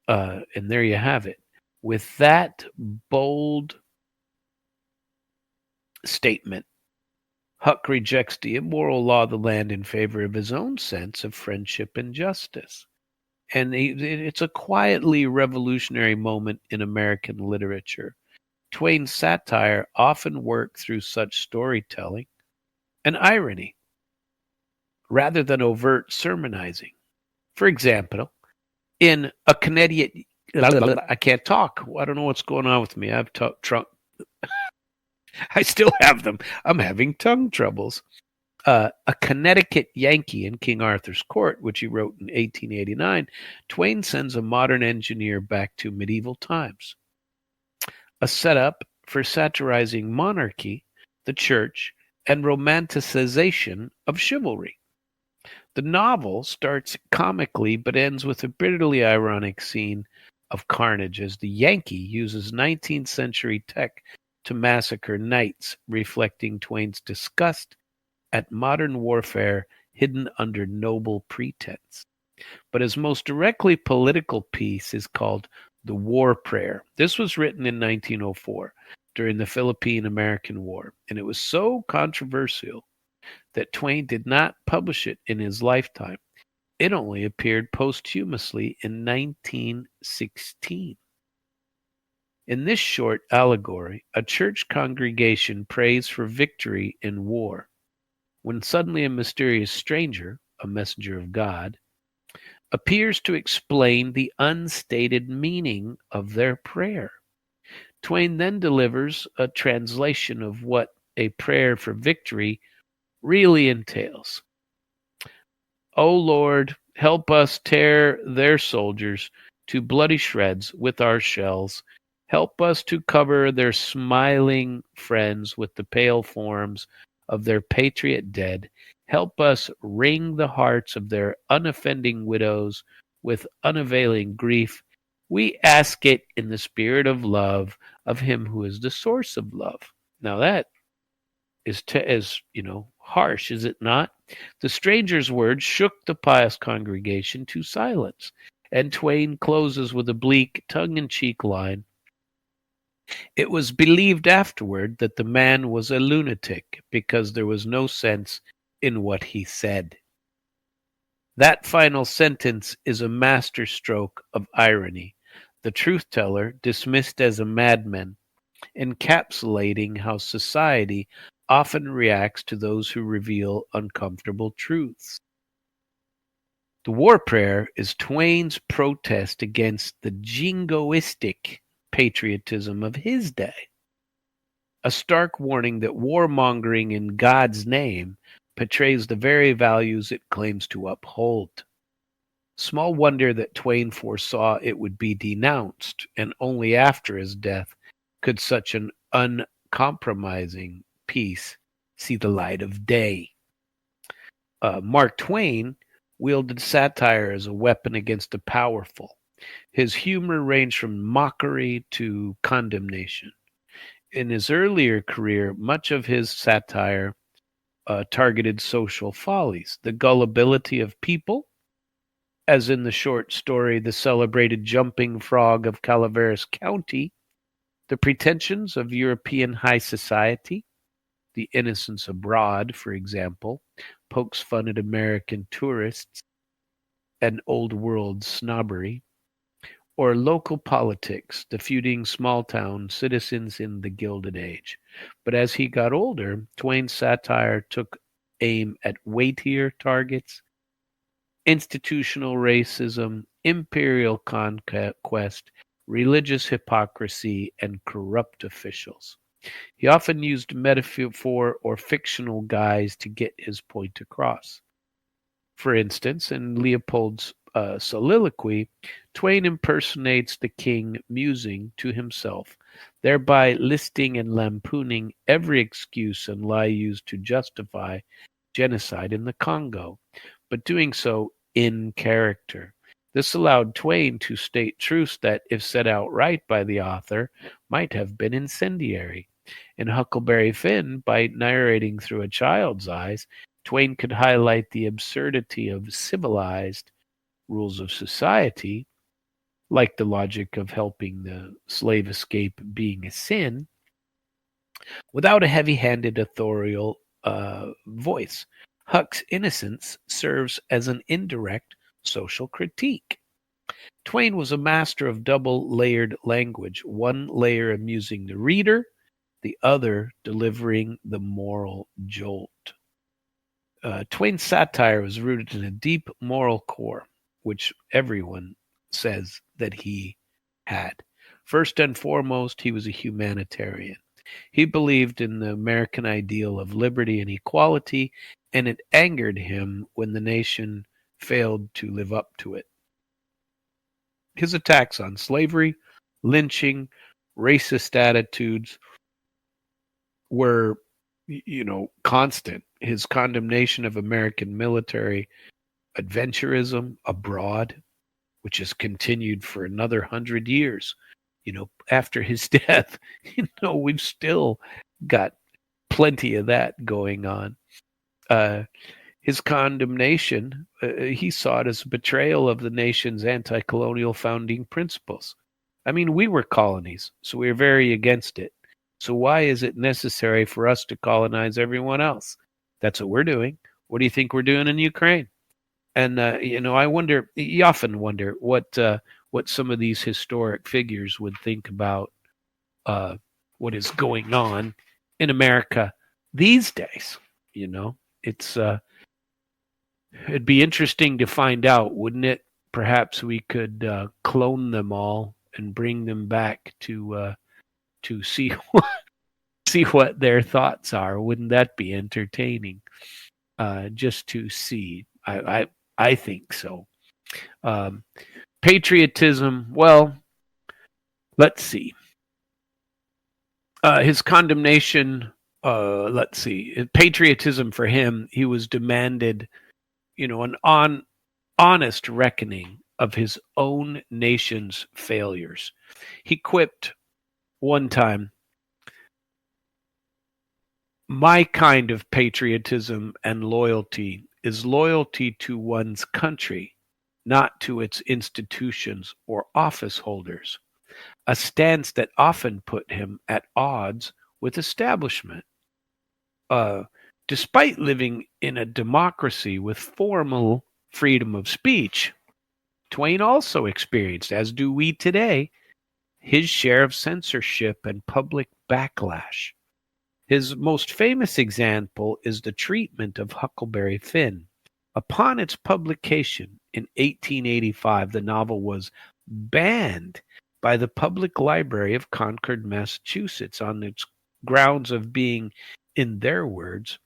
And there you have it. With that bold statement, Huck rejects the immoral law of the land in favor of his own sense of friendship and justice. And it's a quietly revolutionary moment in American literature. Twain's satire often worked through such storytelling and irony, rather than overt sermonizing. For example, in a Canadian... I can't talk. I don't know what's going on with me. I have I still have them. I'm having tongue troubles. A Connecticut Yankee in King Arthur's Court, which he wrote in 1889, Twain sends a modern engineer back to medieval times. A setup for satirizing monarchy, the church, and romanticization of chivalry. The novel starts comically but ends with a bitterly ironic scene of carnage as the Yankee uses 19th century tech to massacre knights, reflecting Twain's disgust at modern warfare hidden under noble pretense. But his most directly political piece is called The War Prayer. This was written in 1904 during the Philippine-American War, and it was so controversial that Twain did not publish it in his lifetime. It only appeared posthumously in 1916. In this short allegory, a church congregation prays for victory in war, when suddenly a mysterious stranger, a messenger of God, appears to explain the unstated meaning of their prayer. Twain then delivers a translation of what a prayer for victory really entails. O Lord, help us tear their soldiers to bloody shreds with our shells. Help us to cover their smiling friends with the pale forms of their patriot dead. Help us wring the hearts of their unoffending widows with unavailing grief. We ask it in the spirit of love of him who is the source of love. Now that is harsh, is it not? The stranger's words shook the pious congregation to silence, and Twain closes with a bleak, tongue-in-cheek line. It was believed afterward that the man was a lunatic because there was no sense in what he said. That final sentence is a masterstroke of irony, the truth-teller dismissed as a madman, encapsulating how society often reacts to those who reveal uncomfortable truths. The War Prayer is Twain's protest against the jingoistic patriotism of his day, a stark warning that warmongering in God's name betrays the very values it claims to uphold. Small wonder that Twain foresaw it would be denounced, and only after his death could such an uncompromising piece see the light of day. Mark Twain wielded satire as a weapon against the powerful. His humor ranged from mockery to condemnation. In his earlier career, much of his satire targeted social follies, the gullibility of people, as in the short story The Celebrated Jumping Frog of Calaveras County, the pretensions of European high society, The Innocents Abroad, for example, pokes fun at American tourists and old world snobbery, or local politics, the feuding small-town citizens in the Gilded Age. But as he got older, Twain's satire took aim at weightier targets: institutional racism, imperial conquest, religious hypocrisy, and corrupt officials. He often used metaphor or fictional guise to get his point across. For instance, in Leopold's soliloquy, Twain impersonates the king musing to himself, thereby listing and lampooning every excuse and lie used to justify genocide in the Congo, but doing so in character. This allowed Twain to state truths that, if said outright by the author, might have been incendiary. In Huckleberry Finn, by narrating through a child's eyes, Twain could highlight the absurdity of civilized rules of society, like the logic of helping the slave escape being a sin, without a heavy-handed authorial voice. Huck's innocence serves as an indirect social critique. Twain was a master of double-layered language, one layer amusing the reader, the other delivering the moral jolt. Twain's satire was rooted in a deep moral core, which everyone says that he had. First and foremost, he was a humanitarian. He believed in the American ideal of liberty and equality, and it angered him when the nation failed to live up to it. His attacks on slavery, lynching, racist attitudes were, constant. His condemnation of American military adventurism abroad, which has continued for another 100 years. After his death, we've still got plenty of that going on. His condemnation, he saw it as a betrayal of the nation's anti-colonial founding principles. I mean, we were colonies, so we were very against it. So why is it necessary for us to colonize everyone else? That's what we're doing. What do you think we're doing in Ukraine? And I wonder. You often wonder what some of these historic figures would think about what is going on in America these days. It's it'd be interesting to find out, wouldn't it? Perhaps we could clone them all and bring them back to see what their thoughts are. Wouldn't that be entertaining? Just to see. I think so. Patriotism. Well, let's see. His condemnation. Let's see. Patriotism for him. He was demanded, an honest reckoning of his own nation's failures. He quipped one time, "My kind of patriotism and loyalty is loyalty to one's country, not to its institutions or office holders," a stance that often put him at odds with establishment. Despite living in a democracy with formal freedom of speech, Twain also experienced, as do we today, his share of censorship and public backlash. His most famous example is the treatment of Huckleberry Finn. Upon its publication in 1885, the novel was banned by the Public Library of Concord, Massachusetts, on its grounds of being, in their words,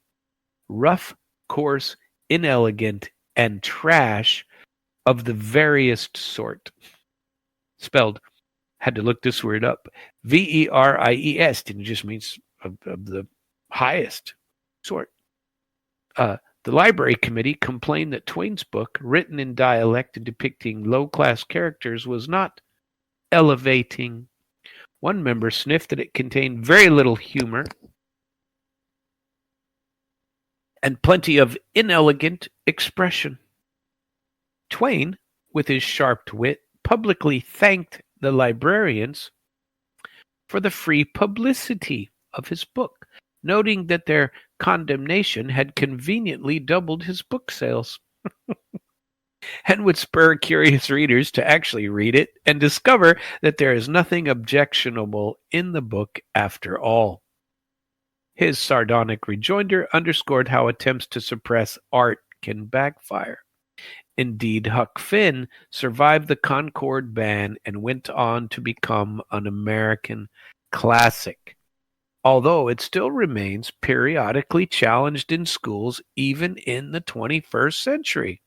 rough, coarse, inelegant, and trash of the veriest sort. Spelled, had to look this word up, V-E-R-I-E-S, and it just means of the highest sort. The library committee complained that Twain's book, written in dialect and depicting low-class characters, was not elevating. One member sniffed that it contained very little humor and plenty of inelegant expression. Twain, with his sharp wit, publicly thanked the librarians for the free publicity of his book, noting that their condemnation had conveniently doubled his book sales and would spur curious readers to actually read it and discover that there is nothing objectionable in the book after all. His sardonic rejoinder underscored how attempts to suppress art can backfire. Indeed, Huck Finn survived the Concord ban and went on to become an American classic, although it still remains periodically challenged in schools even in the 21st century.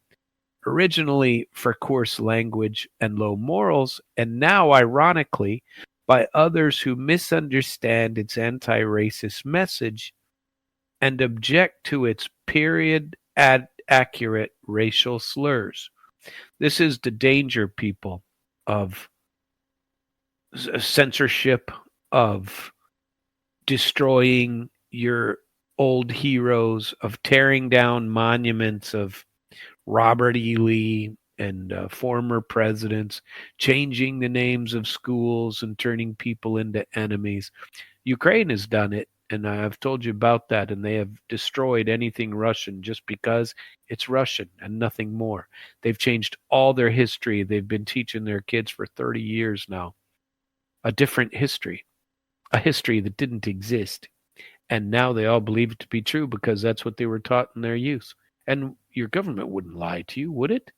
Originally for coarse language and low morals, and now, ironically, by others who misunderstand its anti-racist message and object to its period-accurate racial slurs. This is the danger, people, of censorship, of destroying your old heroes, of tearing down monuments of Robert E. Lee and former presidents, changing the names of schools and turning people into enemies. Ukraine has done it, and I've told you about that, and they have destroyed anything Russian just because it's Russian and nothing more. They've changed all their history. They've been teaching their kids for 30 years now. A different history, a history that didn't exist. And now they all believe it to be true because that's what they were taught in their youth. And your government wouldn't lie to you, would it?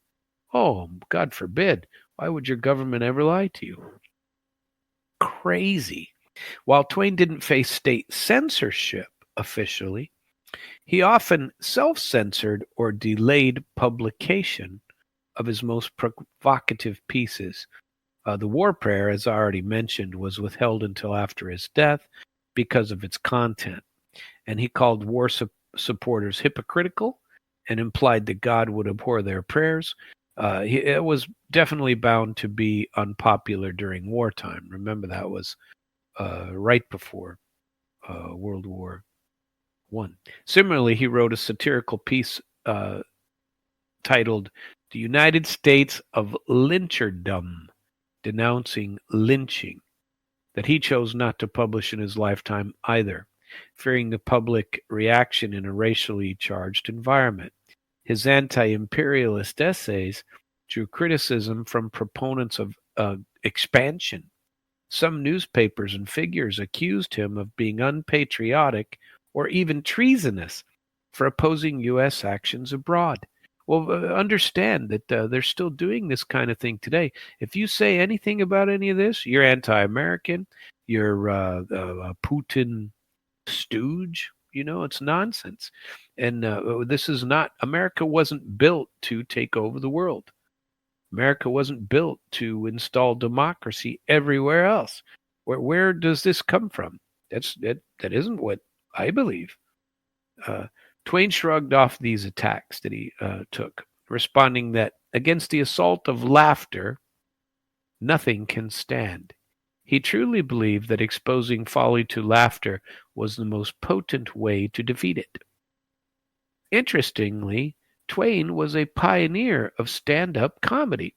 Oh, God forbid. Why would your government ever lie to you? Crazy. While Twain didn't face state censorship officially, He often self-censored or delayed publication of his most provocative pieces. The War Prayer, as I already mentioned, was withheld until after his death because of its content, and he called war supporters hypocritical and implied that God would abhor their prayers. It was definitely bound to be unpopular during wartime. Remember, that was right before World War I. Similarly, he wrote a satirical piece titled "The United States of Lyncherdom," denouncing lynching, that he chose not to publish in his lifetime either, fearing the public reaction in a racially charged environment. His anti-imperialist essays drew criticism from proponents of expansion. Some newspapers and figures accused him of being unpatriotic or even treasonous for opposing U.S. actions abroad. Well, understand that they're still doing this kind of thing today. If you say anything about any of this, you're anti-American, you're a Putin stooge. It's nonsense. And this is not, America wasn't built to take over the world. America wasn't built to install democracy everywhere else. Where does this come from? That isn't what I believe. Twain shrugged off these attacks that he took, responding that against the assault of laughter, nothing can stand. He truly believed that exposing folly to laughter was the most potent way to defeat it. Interestingly, Twain was a pioneer of stand-up comedy.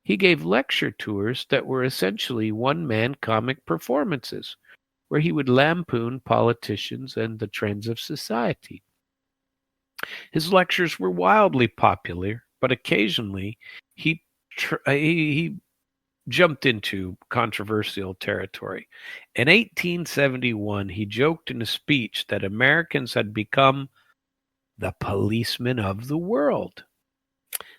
He gave lecture tours that were essentially one-man comic performances, where he would lampoon politicians and the trends of society. His lectures were wildly popular, but occasionally he jumped into controversial territory. In 1871, he joked in a speech that Americans had become the policemen of the world,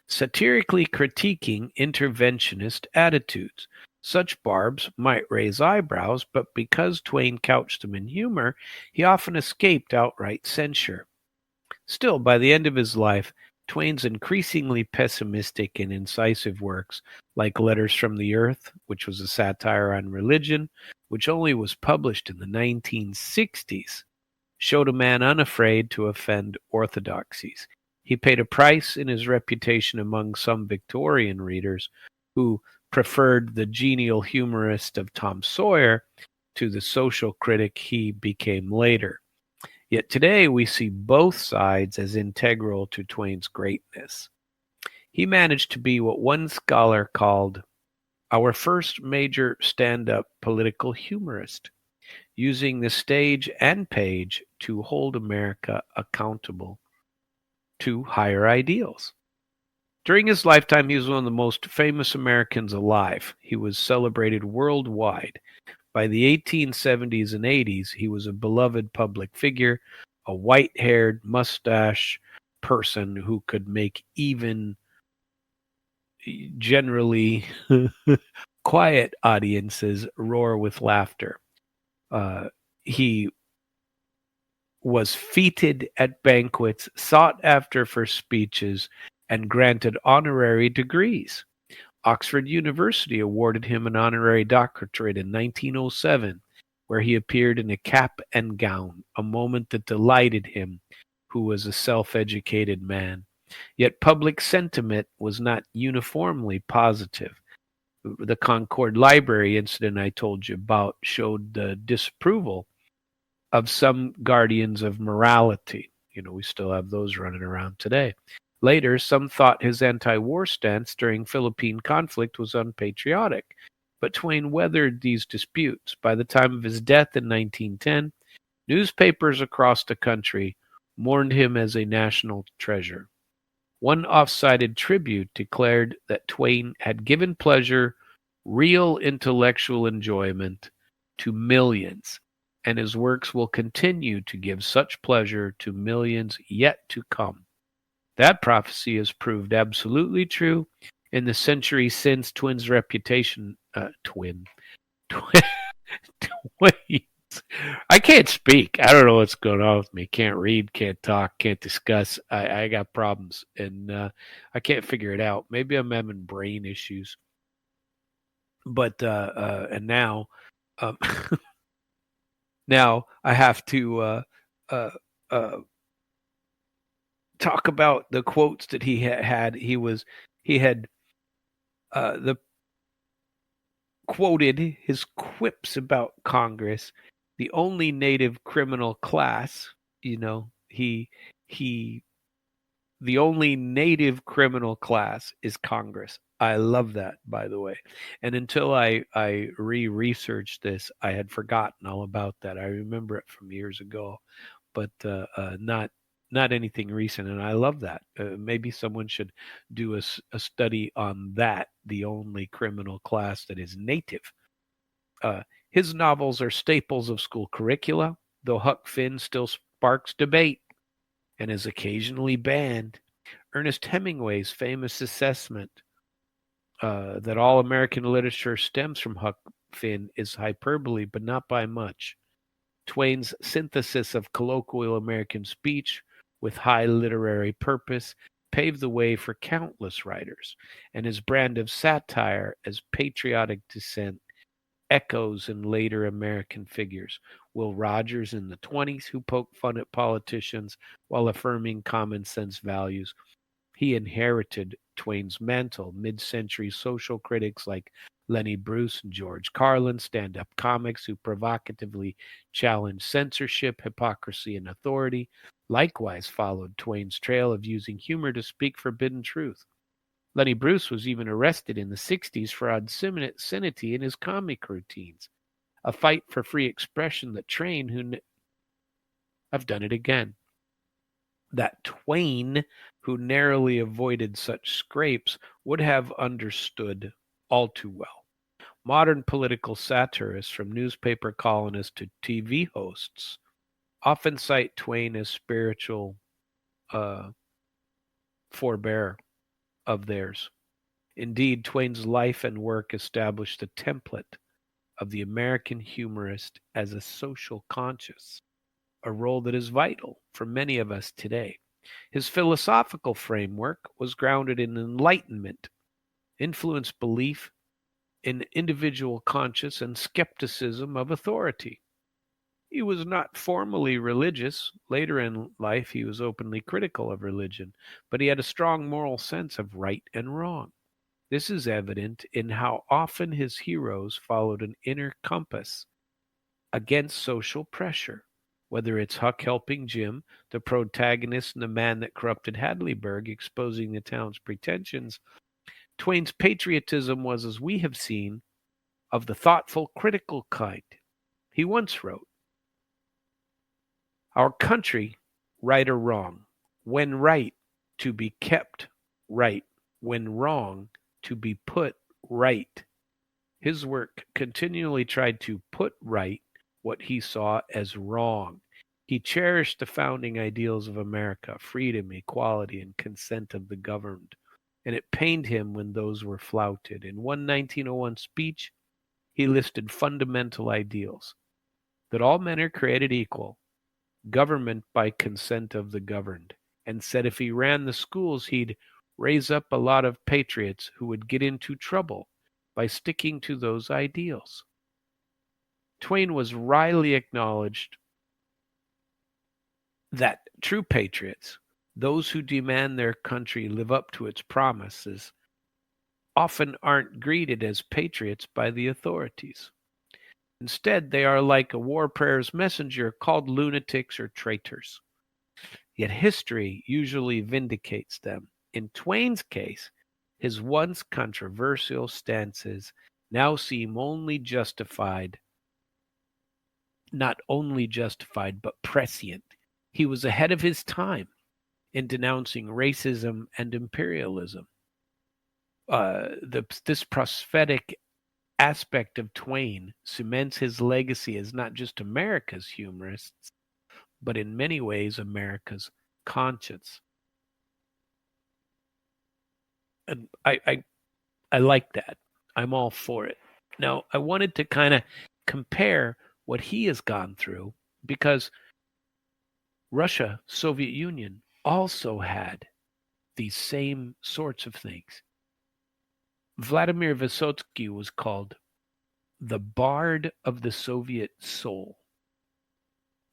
satirically critiquing interventionist attitudes. Such barbs might raise eyebrows, but because Twain couched them in humor, he often escaped outright censure. Still, by the end of his life, Twain's increasingly pessimistic and incisive works, like Letters from the Earth, which was a satire on religion, which only was published in the 1960s, showed a man unafraid to offend orthodoxies. He paid a price in his reputation among some Victorian readers who preferred the genial humorist of Tom Sawyer to the social critic he became later. Yet today we see both sides as integral to Twain's greatness. He managed to be what one scholar called our first major stand-up political humorist, using the stage and page to hold America accountable to higher ideals. During his lifetime, he was one of the most famous Americans alive. He was celebrated worldwide. By the 1870s and 80s, he was a beloved public figure, a white-haired, mustache person who could make even generally quiet audiences roar with laughter. He was feted at banquets, sought after for speeches, and granted honorary degrees. Oxford University awarded him an honorary doctorate in 1907, where he appeared in a cap and gown, a moment that delighted him, who was a self-educated man. Yet public sentiment was not uniformly positive. The Concord Library incident I told you about showed the disapproval of some guardians of morality. We still have those running around today. Later, some thought his anti-war stance during Philippine conflict was unpatriotic, but Twain weathered these disputes. By the time of his death in 1910, newspapers across the country mourned him as a national treasure. One off-sided tribute declared that Twain had given pleasure, real intellectual enjoyment, to millions, and his works will continue to give such pleasure to millions yet to come. That prophecy has proved absolutely true in the century since. Twain's reputation, Twain's I can't speak. I don't know what's going on with me. Can't read, can't talk, can't discuss. I got problems, and I can't figure it out. Maybe I'm having brain issues. But and now, um, now I have to uh, uh, talk about the quotes that he had. He had the quoted his quips about Congress, the only native criminal class. You know, he the only native criminal class is Congress. I love that, by the way. And until I researched this, I had forgotten all about that. I remember it from years ago, but not anything recent. And I love that. Maybe someone should do a study on that. The only criminal class that is native. His novels are staples of school curricula, though Huck Finn still sparks debate and is occasionally banned. Ernest Hemingway's famous assessment that all American literature stems from Huck Finn is hyperbole, but not by much. Twain's synthesis of colloquial American speech with high literary purpose paved the way for countless writers, and his brand of satire as patriotic dissent echoes in later American figures. Will Rogers in the 20s, who poked fun at politicians while affirming common sense values. He inherited Twain's mantle. Mid-century social critics like Lenny Bruce and George Carlin, stand-up comics who provocatively challenged censorship, hypocrisy, and authority, likewise followed Twain's trail of using humor to speak forbidden truth. Lenny Bruce was even arrested in the 60s for obscenity in his comic routines, a fight for free expression that I've done it again. That Twain, who narrowly avoided such scrapes, would have understood all too well. Modern political satirists, from newspaper columnists to TV hosts, often cite Twain as spiritual forebear of theirs. Indeed, Twain's life and work established the template of the American humorist as a social conscience, a role that is vital for many of us today. His philosophical framework was grounded in enlightenment, influenced belief in individual conscience and skepticism of authority. He was not formally religious. Later in life, he was openly critical of religion, but he had a strong moral sense of right and wrong. This is evident in how often his heroes followed an inner compass against social pressure. Whether it's Huck helping Jim, the protagonist in The Man That Corrupted Hadleyburg, exposing the town's pretensions, Twain's patriotism was, as we have seen, of the thoughtful, critical kind. He once wrote, "Our country, right or wrong, when right, to be kept right, when wrong, to be put right." His work continually tried to put right what he saw as wrong. He cherished the founding ideals of America, freedom, equality, and consent of the governed, and it pained him when those were flouted. In one 1901 speech, he listed fundamental ideals: that all men are created equal, government by consent of the governed, and said if he ran the schools, he'd raise up a lot of patriots who would get into trouble by sticking to those ideals. Twain was wryly acknowledged that true patriots, those who demand their country live up to its promises, often aren't greeted as patriots by the authorities. Instead, they are like a war prayer's messenger, called lunatics or traitors. Yet history usually vindicates them. In Twain's case, his once controversial stances now seem only justified, not only justified, but prescient. He was ahead of his time in denouncing racism and imperialism. This prophetic aspect of Twain cements his legacy as not just America's humorist, but in many ways America's conscience. And I like that. I'm all for it. Now, I wanted to kind of compare what he has gone through, because Russia, Soviet Union, also had these same sorts of things. Vladimir Vysotsky was called the bard of the Soviet soul.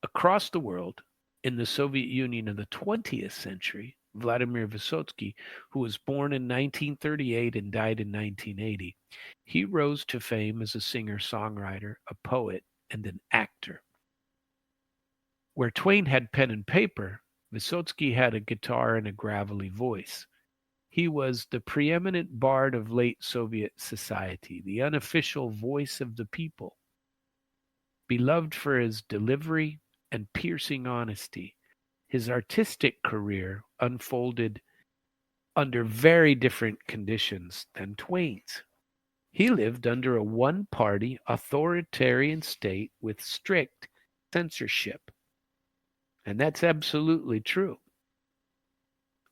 Across the world, in the Soviet Union of the 20th century, Vladimir Vysotsky, who was born in 1938 and died in 1980, he rose to fame as a singer-songwriter, a poet, and an actor. Where Twain had pen and paper, Vysotsky had a guitar and a gravelly voice. He was the preeminent bard of late Soviet society, the unofficial voice of the people. Beloved for his delivery and piercing honesty, his artistic career unfolded under very different conditions than Twain's. He lived under a one-party authoritarian state with strict censorship. And that's absolutely true.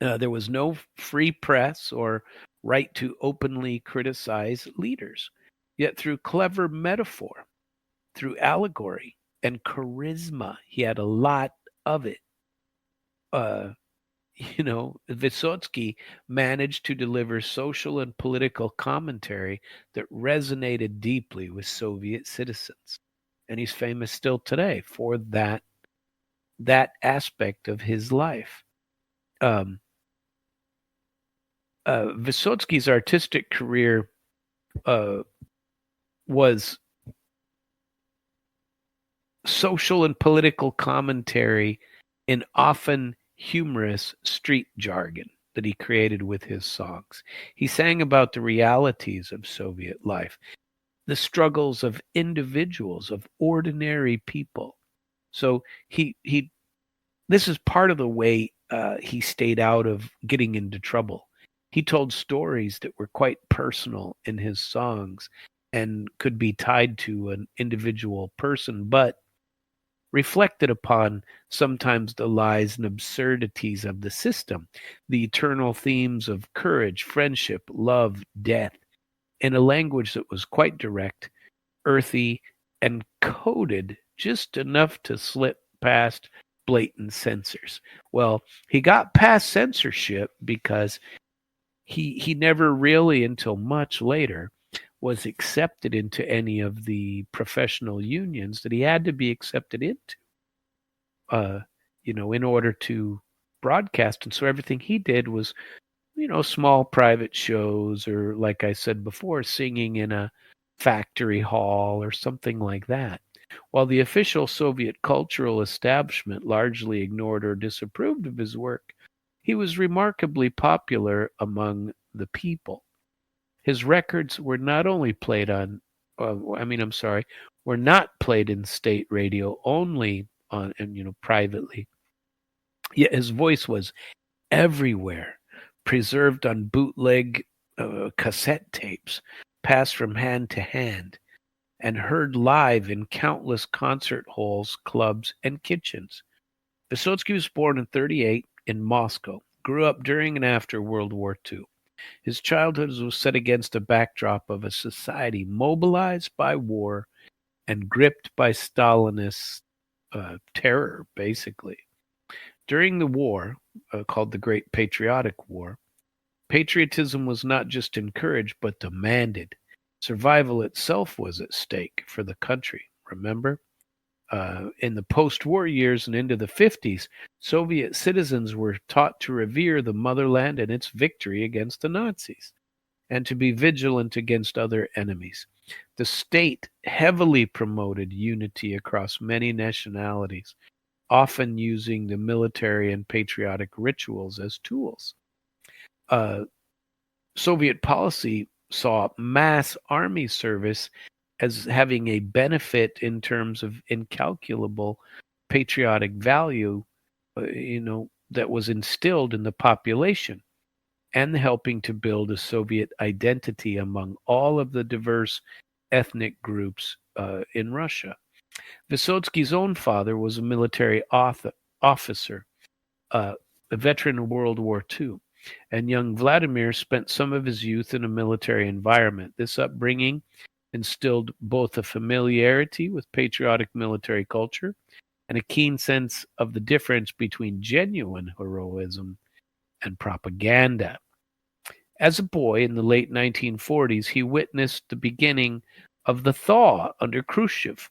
There was no free press or right to openly criticize leaders. Yet through clever metaphor, through allegory and charisma, he had a lot of it. Vysotsky managed to deliver social and political commentary that resonated deeply with Soviet citizens. And he's famous still today for that aspect of his life. Vysotsky's artistic career was social and political commentary in often humorous street jargon that he created with his songs. He sang about the realities of Soviet life, the struggles of individuals, of ordinary people. So this is part of the way he stayed out of getting into trouble. He told stories that were quite personal in his songs and could be tied to an individual person, but reflected upon sometimes the lies and absurdities of the system, the eternal themes of courage, friendship, love, death, in a language that was quite direct, earthy, and coded just enough to slip past blatant censors. Well, he got past censorship because he never really, until much later, was accepted into any of the professional unions that he had to be accepted into, in order to broadcast. And so everything he did was, small private shows, or like I said before, singing in a factory hall or something like that. While the official Soviet cultural establishment largely ignored or disapproved of his work, he was remarkably popular among the people. His records were not only played were not played in state radio, only on, privately. Yet his voice was everywhere, preserved on bootleg cassette tapes, passed from hand to hand, and heard live in countless concert halls, clubs, and kitchens. Vysotsky was born in 1938 in Moscow, grew up during and after World War II. His childhood was set against a backdrop of a society mobilized by war and gripped by Stalinist terror, basically. During the war, called the Great Patriotic War, patriotism was not just encouraged but demanded. Survival itself was at stake for the country. Remember? In the post-war years and into the 50s, Soviet citizens were taught to revere the motherland and its victory against the Nazis, and to be vigilant against other enemies. The state heavily promoted unity across many nationalities, often using the military and patriotic rituals as tools. Soviet policy saw mass army service as having a benefit in terms of incalculable patriotic value, that was instilled in the population, and helping to build a Soviet identity among all of the diverse ethnic groups in Russia. Vysotsky's own father was a military officer, a veteran of World War II, and young Vladimir spent some of his youth in a military environment. This upbringing instilled both a familiarity with patriotic military culture and a keen sense of the difference between genuine heroism and propaganda. As a boy in the late 1940s, he witnessed the beginning of the thaw under Khrushchev,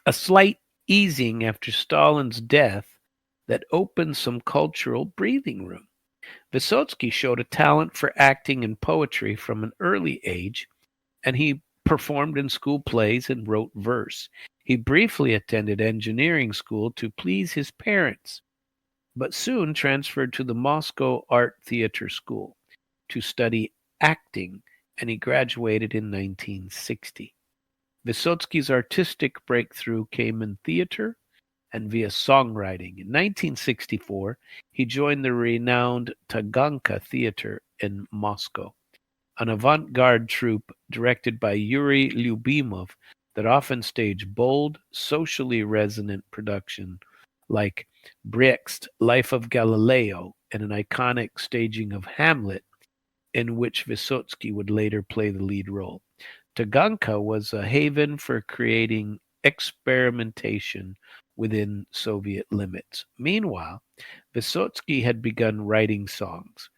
a slight easing after Stalin's death that opened some cultural breathing room. Vysotsky showed a talent for acting and poetry from an early age, and he performed in school plays and wrote verse. He briefly attended engineering school to please his parents, but soon transferred to the Moscow Art Theater School to study acting, and he graduated in 1960. Vysotsky's artistic breakthrough came in theater and via songwriting. In 1964, he joined the renowned Taganka Theater in Moscow, an avant-garde troupe directed by Yuri Lyubimov that often staged bold, socially resonant production like Brecht's Life of Galileo and an iconic staging of Hamlet, in which Vysotsky would later play the lead role. Taganka was a haven for creating experimentation within Soviet limits. Meanwhile, Vysotsky had begun writing songs.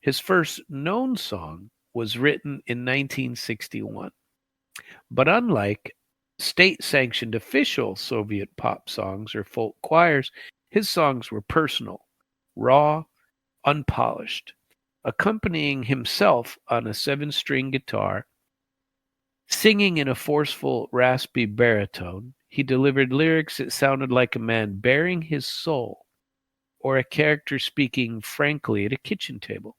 His first known song was written in 1961. But unlike state-sanctioned official Soviet pop songs or folk choirs, his songs were personal, raw, unpolished. Accompanying himself on a 7-string guitar, singing in a forceful, raspy baritone, he delivered lyrics that sounded like a man baring his soul or a character speaking frankly at a kitchen table.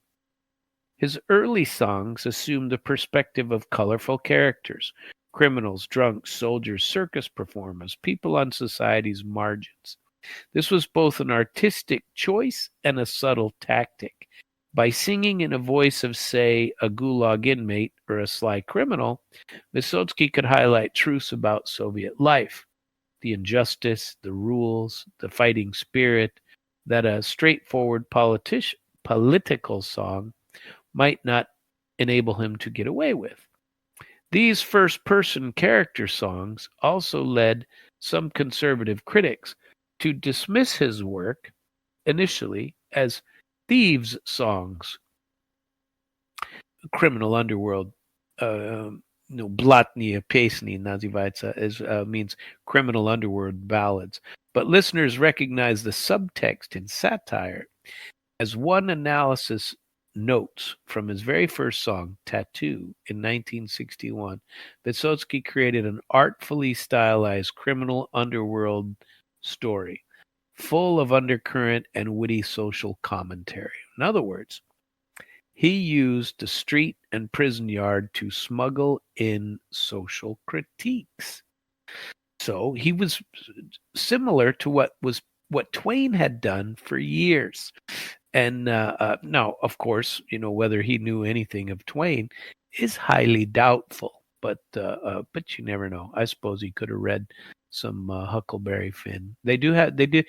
His early songs assumed the perspective of colorful characters: criminals, drunks, soldiers, circus performers, people on society's margins. This was both an artistic choice and a subtle tactic. By singing in a voice of, say, a gulag inmate or a sly criminal, Vysotsky could highlight truths about Soviet life, the injustice, the rules, the fighting spirit that a straightforward political song might not enable him to get away with. These first-person character songs also led some conservative critics to dismiss his work initially as thieves' songs. Criminal underworld, blatnie pesni nazывается, means criminal underworld ballads. But listeners recognize the subtext in satire, as one analysis notes from his very first song, Tattoo, in 1961. Vysotsky created an artfully stylized criminal underworld story, full of undercurrent and witty social commentary. In other words, he used the street and prison yard to smuggle in social critiques. So he was similar to what Twain had done for years. And now, of course, whether he knew anything of Twain is highly doubtful. But you never know. I suppose he could have read some Huckleberry Finn. They did.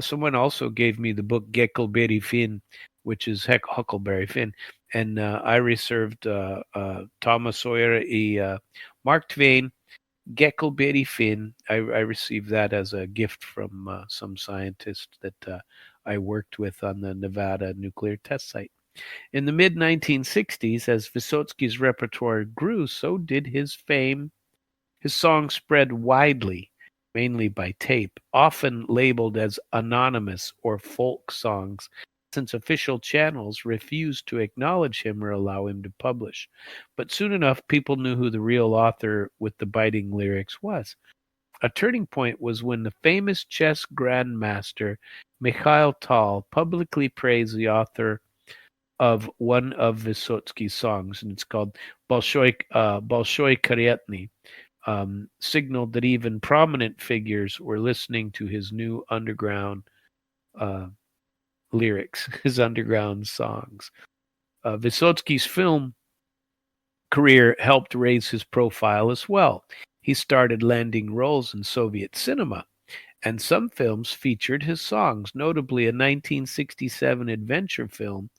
Someone also gave me the book Geckleberry Finn, which is Huckleberry Finn, and I reserved Thomas Sawyer and Mark Twain, Geckleberry Finn. I received that as a gift from some scientist that I worked with on the Nevada nuclear test site. In the mid-1960s, as Vysotsky's repertoire grew, so did his fame. His songs spread widely, mainly by tape, often labeled as anonymous or folk songs, since official channels refused to acknowledge him or allow him to publish. But soon enough, people knew who the real author with the biting lyrics was. A turning point was when the famous chess grandmaster Mikhail Tal publicly praised the author of one of Vysotsky's songs, and it's called Bolshoi Karetny, signaled that even prominent figures were listening to his new underground lyrics, his underground songs. Vysotsky's film career helped raise his profile as well. He started landing roles in Soviet cinema, and some films featured his songs, notably a 1967 adventure film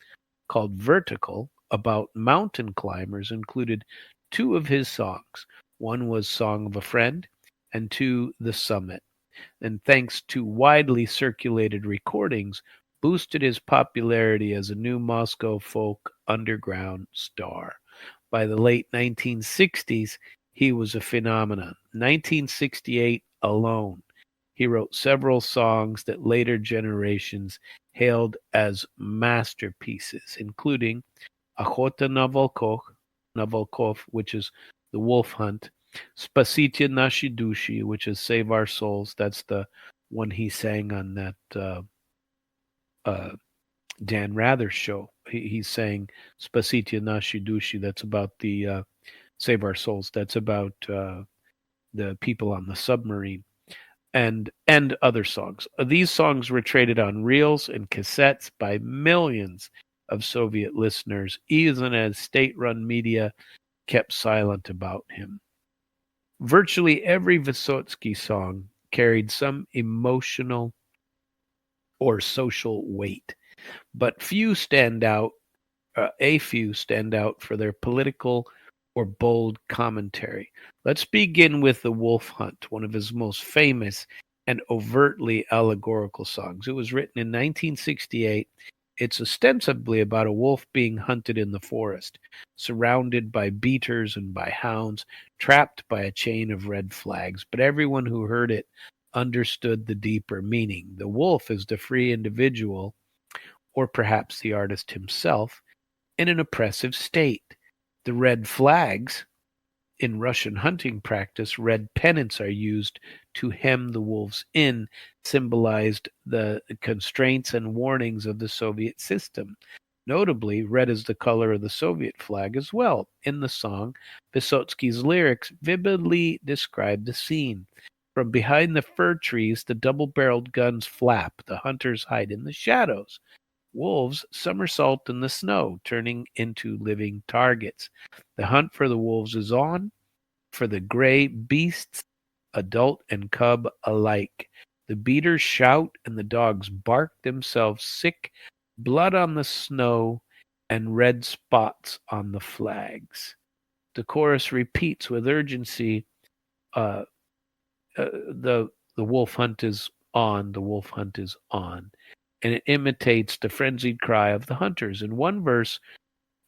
called Vertical about mountain climbers included two of his songs. One was Song of a Friend, and two, The Summit. And thanks to widely circulated recordings, boosted his popularity as a new Moscow folk underground star. By the late 1960s, he was a phenomenon. 1968 alone, he wrote several songs that later generations hailed as masterpieces, including Охота на Volkov, which is The Wolf Hunt, Spasite Nashi Dushi, which is Save Our Souls. That's the one he sang on that Dan Rather show. He sang Spasite Nashi Dushi. That's about the Save Our Souls. That's about the people on the submarine. And other songs. These songs were traded on reels and cassettes by millions of Soviet listeners, even as state-run media kept silent about him. Virtually every Vysotsky song carried some emotional or social weight, but a few stand out for their political or bold commentary. Let's begin with The Wolf Hunt, one of his most famous and overtly allegorical songs. It was written in 1968. It's ostensibly about a wolf being hunted in the forest, surrounded by beaters and by hounds, trapped by a chain of red flags. But everyone who heard it understood the deeper meaning. The wolf is the free individual, or perhaps the artist himself, in an oppressive state. The red flags, in Russian hunting practice, red pennants are used to hem the wolves in, symbolized the constraints and warnings of the Soviet system. Notably, red is the color of the Soviet flag as well. In the song, Vysotsky's lyrics vividly describe the scene. From behind the fir trees, the double-barreled guns flap. The hunters hide in the shadows. Wolves somersault in the snow, turning into living targets. The hunt for the wolves is on, for the gray beasts, adult and cub alike. The beaters shout and the dogs bark themselves sick, blood on the snow and red spots on the flags. The chorus repeats with urgency, the wolf hunt is on, the wolf hunt is on. And it imitates the frenzied cry of the hunters. In one verse,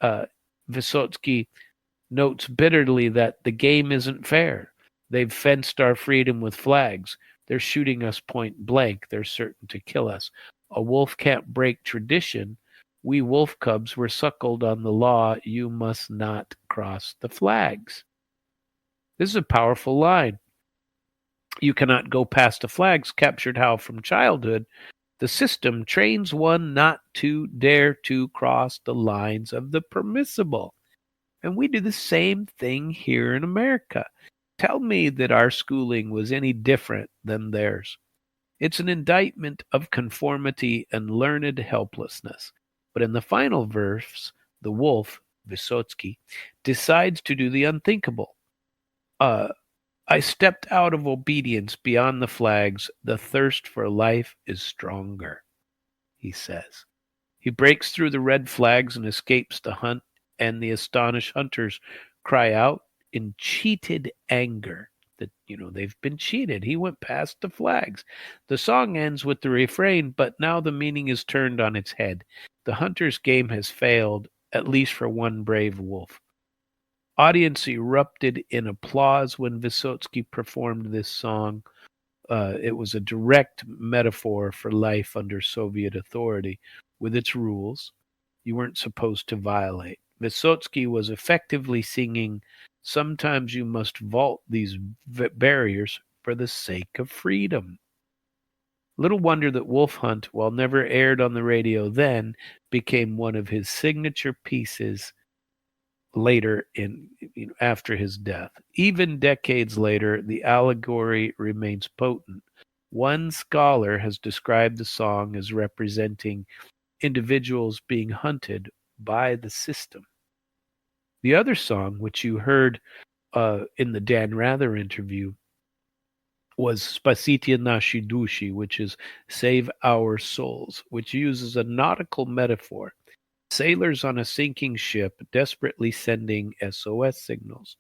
Vysotsky notes bitterly that the game isn't fair. They've fenced our freedom with flags. They're shooting us point blank. They're certain to kill us. A wolf can't break tradition. We wolf cubs were suckled on the law. You must not cross the flags. This is a powerful line. You cannot go past the flags, captured how from childhood the system trains one not to dare to cross the lines of the permissible. And we do the same thing here in America. Tell me that our schooling was any different than theirs. It's an indictment of conformity and learned helplessness. But in the final verse, the wolf, Vysotsky, decides to do the unthinkable. I stepped out of obedience beyond the flags. The thirst for life is stronger, he says. He breaks through the red flags and escapes the hunt, and the astonished hunters cry out in cheated anger that, they've been cheated. He went past the flags. The song ends with the refrain, but now the meaning is turned on its head. The hunter's game has failed, at least for one brave wolf. Audience erupted in applause when Vysotsky performed this song. It was a direct metaphor for life under Soviet authority, with its rules you weren't supposed to violate. Vysotsky was effectively singing, sometimes you must vault these barriers for the sake of freedom. Little wonder that Wolf Hunt, while never aired on the radio then, became one of his signature pieces later after his death. Even decades later, the allegory remains potent. One scholar has described the song as representing individuals being hunted by the system. The other song, which you heard in the Dan Rather interview, was Spasite Nashi Dushi, which is Save Our Souls, which uses a nautical metaphor. Sailors on a sinking ship desperately sending SOS signals.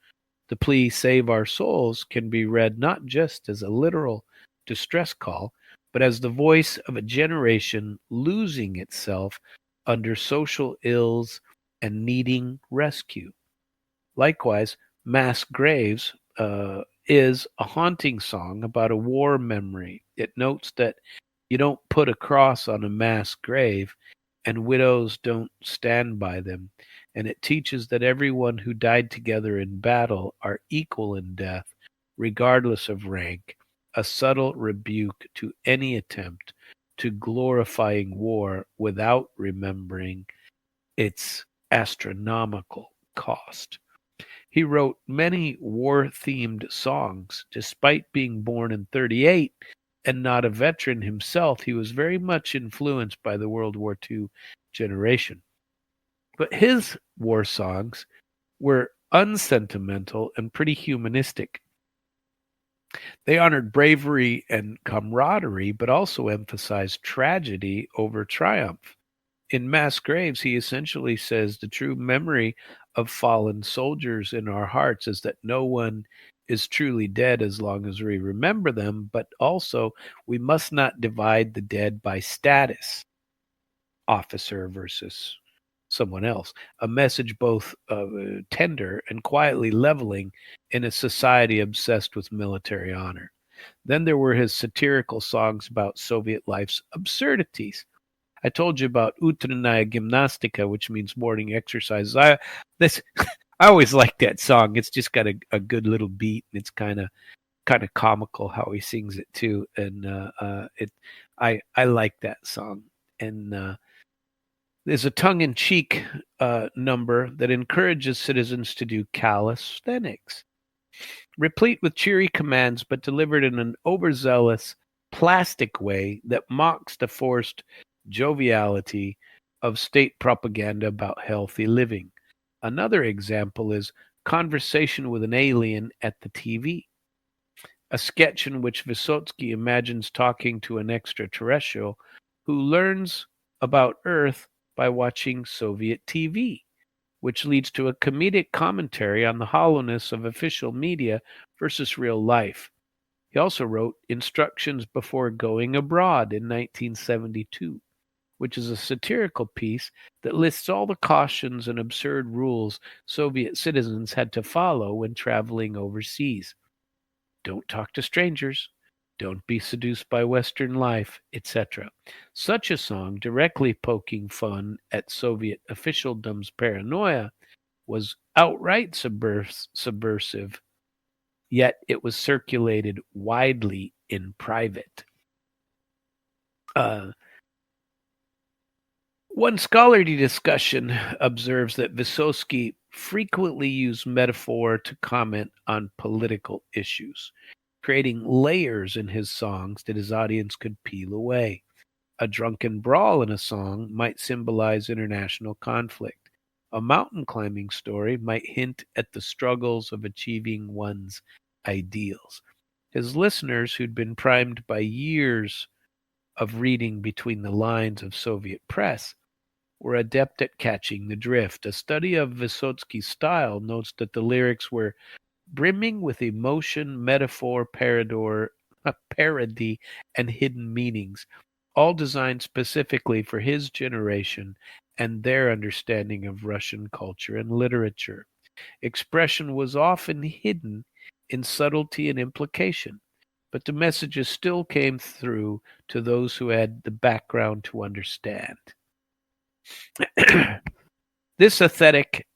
The plea, "Save our souls," can be read not just as a literal distress call, but as the voice of a generation losing itself under social ills and needing rescue. Likewise, "Mass Graves" is a haunting song about a war memory. It notes that you don't put a cross on a mass grave, and widows don't stand by them, and it teaches that everyone who died together in battle are equal in death, regardless of rank, a subtle rebuke to any attempt to glorifying war without remembering its astronomical cost. He wrote many war-themed songs. Despite being born in 38 and not a veteran himself, he was very much influenced by the World War II generation. But his war songs were unsentimental and pretty humanistic. They honored bravery and camaraderie, but also emphasized tragedy over triumph. In Mass Graves, he essentially says the true memory of fallen soldiers in our hearts is that no one is truly dead as long as we remember them, but also we must not divide the dead by status, officer versus someone else. A message both tender and quietly leveling in a society obsessed with military honor. Then there were his satirical songs about Soviet life's absurdities. I told you about Utrannaya Gymnastika, which means morning exercises. I always like that song. It's just got a good little beat, and it's kind of comical how he sings it too. And I like that song. And there's a tongue-in-cheek number that encourages citizens to do calisthenics, replete with cheery commands, but delivered in an overzealous, plastic way that mocks the forced joviality of state propaganda about healthy living. Another example is Conversation with an Alien at the TV, a sketch in which Vysotsky imagines talking to an extraterrestrial who learns about Earth by watching Soviet TV, which leads to a comedic commentary on the hollowness of official media versus real life. He also wrote Instructions Before Going Abroad in 1972, which is a satirical piece that lists all the cautions and absurd rules Soviet citizens had to follow when traveling overseas. Don't talk to strangers. Don't be seduced by Western life, etc. Such a song, directly poking fun at Soviet officialdom's paranoia, was outright subversive, yet it was circulated widely in private. One scholarly discussion observes that Vysotsky frequently used metaphor to comment on political issues, creating layers in his songs that his audience could peel away. A drunken brawl in a song might symbolize international conflict. A mountain climbing story might hint at the struggles of achieving one's ideals. His listeners, who'd been primed by years of reading between the lines of Soviet press, were adept at catching the drift. A study of Vysotsky's style notes that the lyrics were brimming with emotion, metaphor, parody, and hidden meanings, all designed specifically for his generation and their understanding of Russian culture and literature. Expression was often hidden in subtlety and implication, but the messages still came through to those who had the background to understand. This aesthetic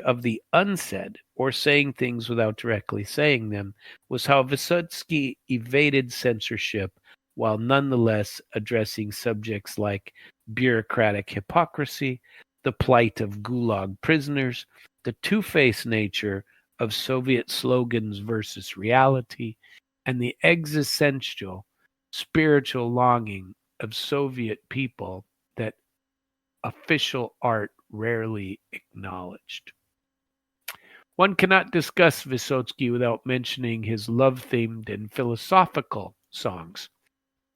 of the unsaid, or saying things without directly saying them, was how Vysotsky evaded censorship while nonetheless addressing subjects like bureaucratic hypocrisy, the plight of Gulag prisoners, the two-faced nature of Soviet slogans versus reality, and the existential, spiritual longing of Soviet people that official art rarely acknowledged. One cannot discuss Vysotsky without mentioning his love-themed and philosophical songs.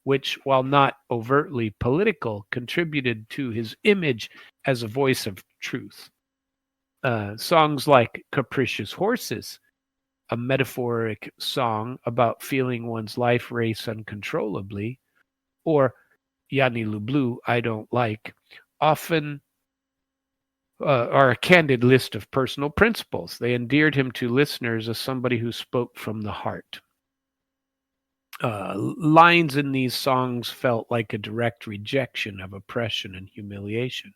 which, while not overtly political, contributed to his image as a voice of truth. Songs like Capricious Horses, a metaphoric song about feeling one's life race uncontrollably, or Yani Lublu, I Don't Like, often are a candid list of personal principles. They endeared him to listeners as somebody who spoke from the heart. Lines in these songs felt like a direct rejection of oppression and humiliation,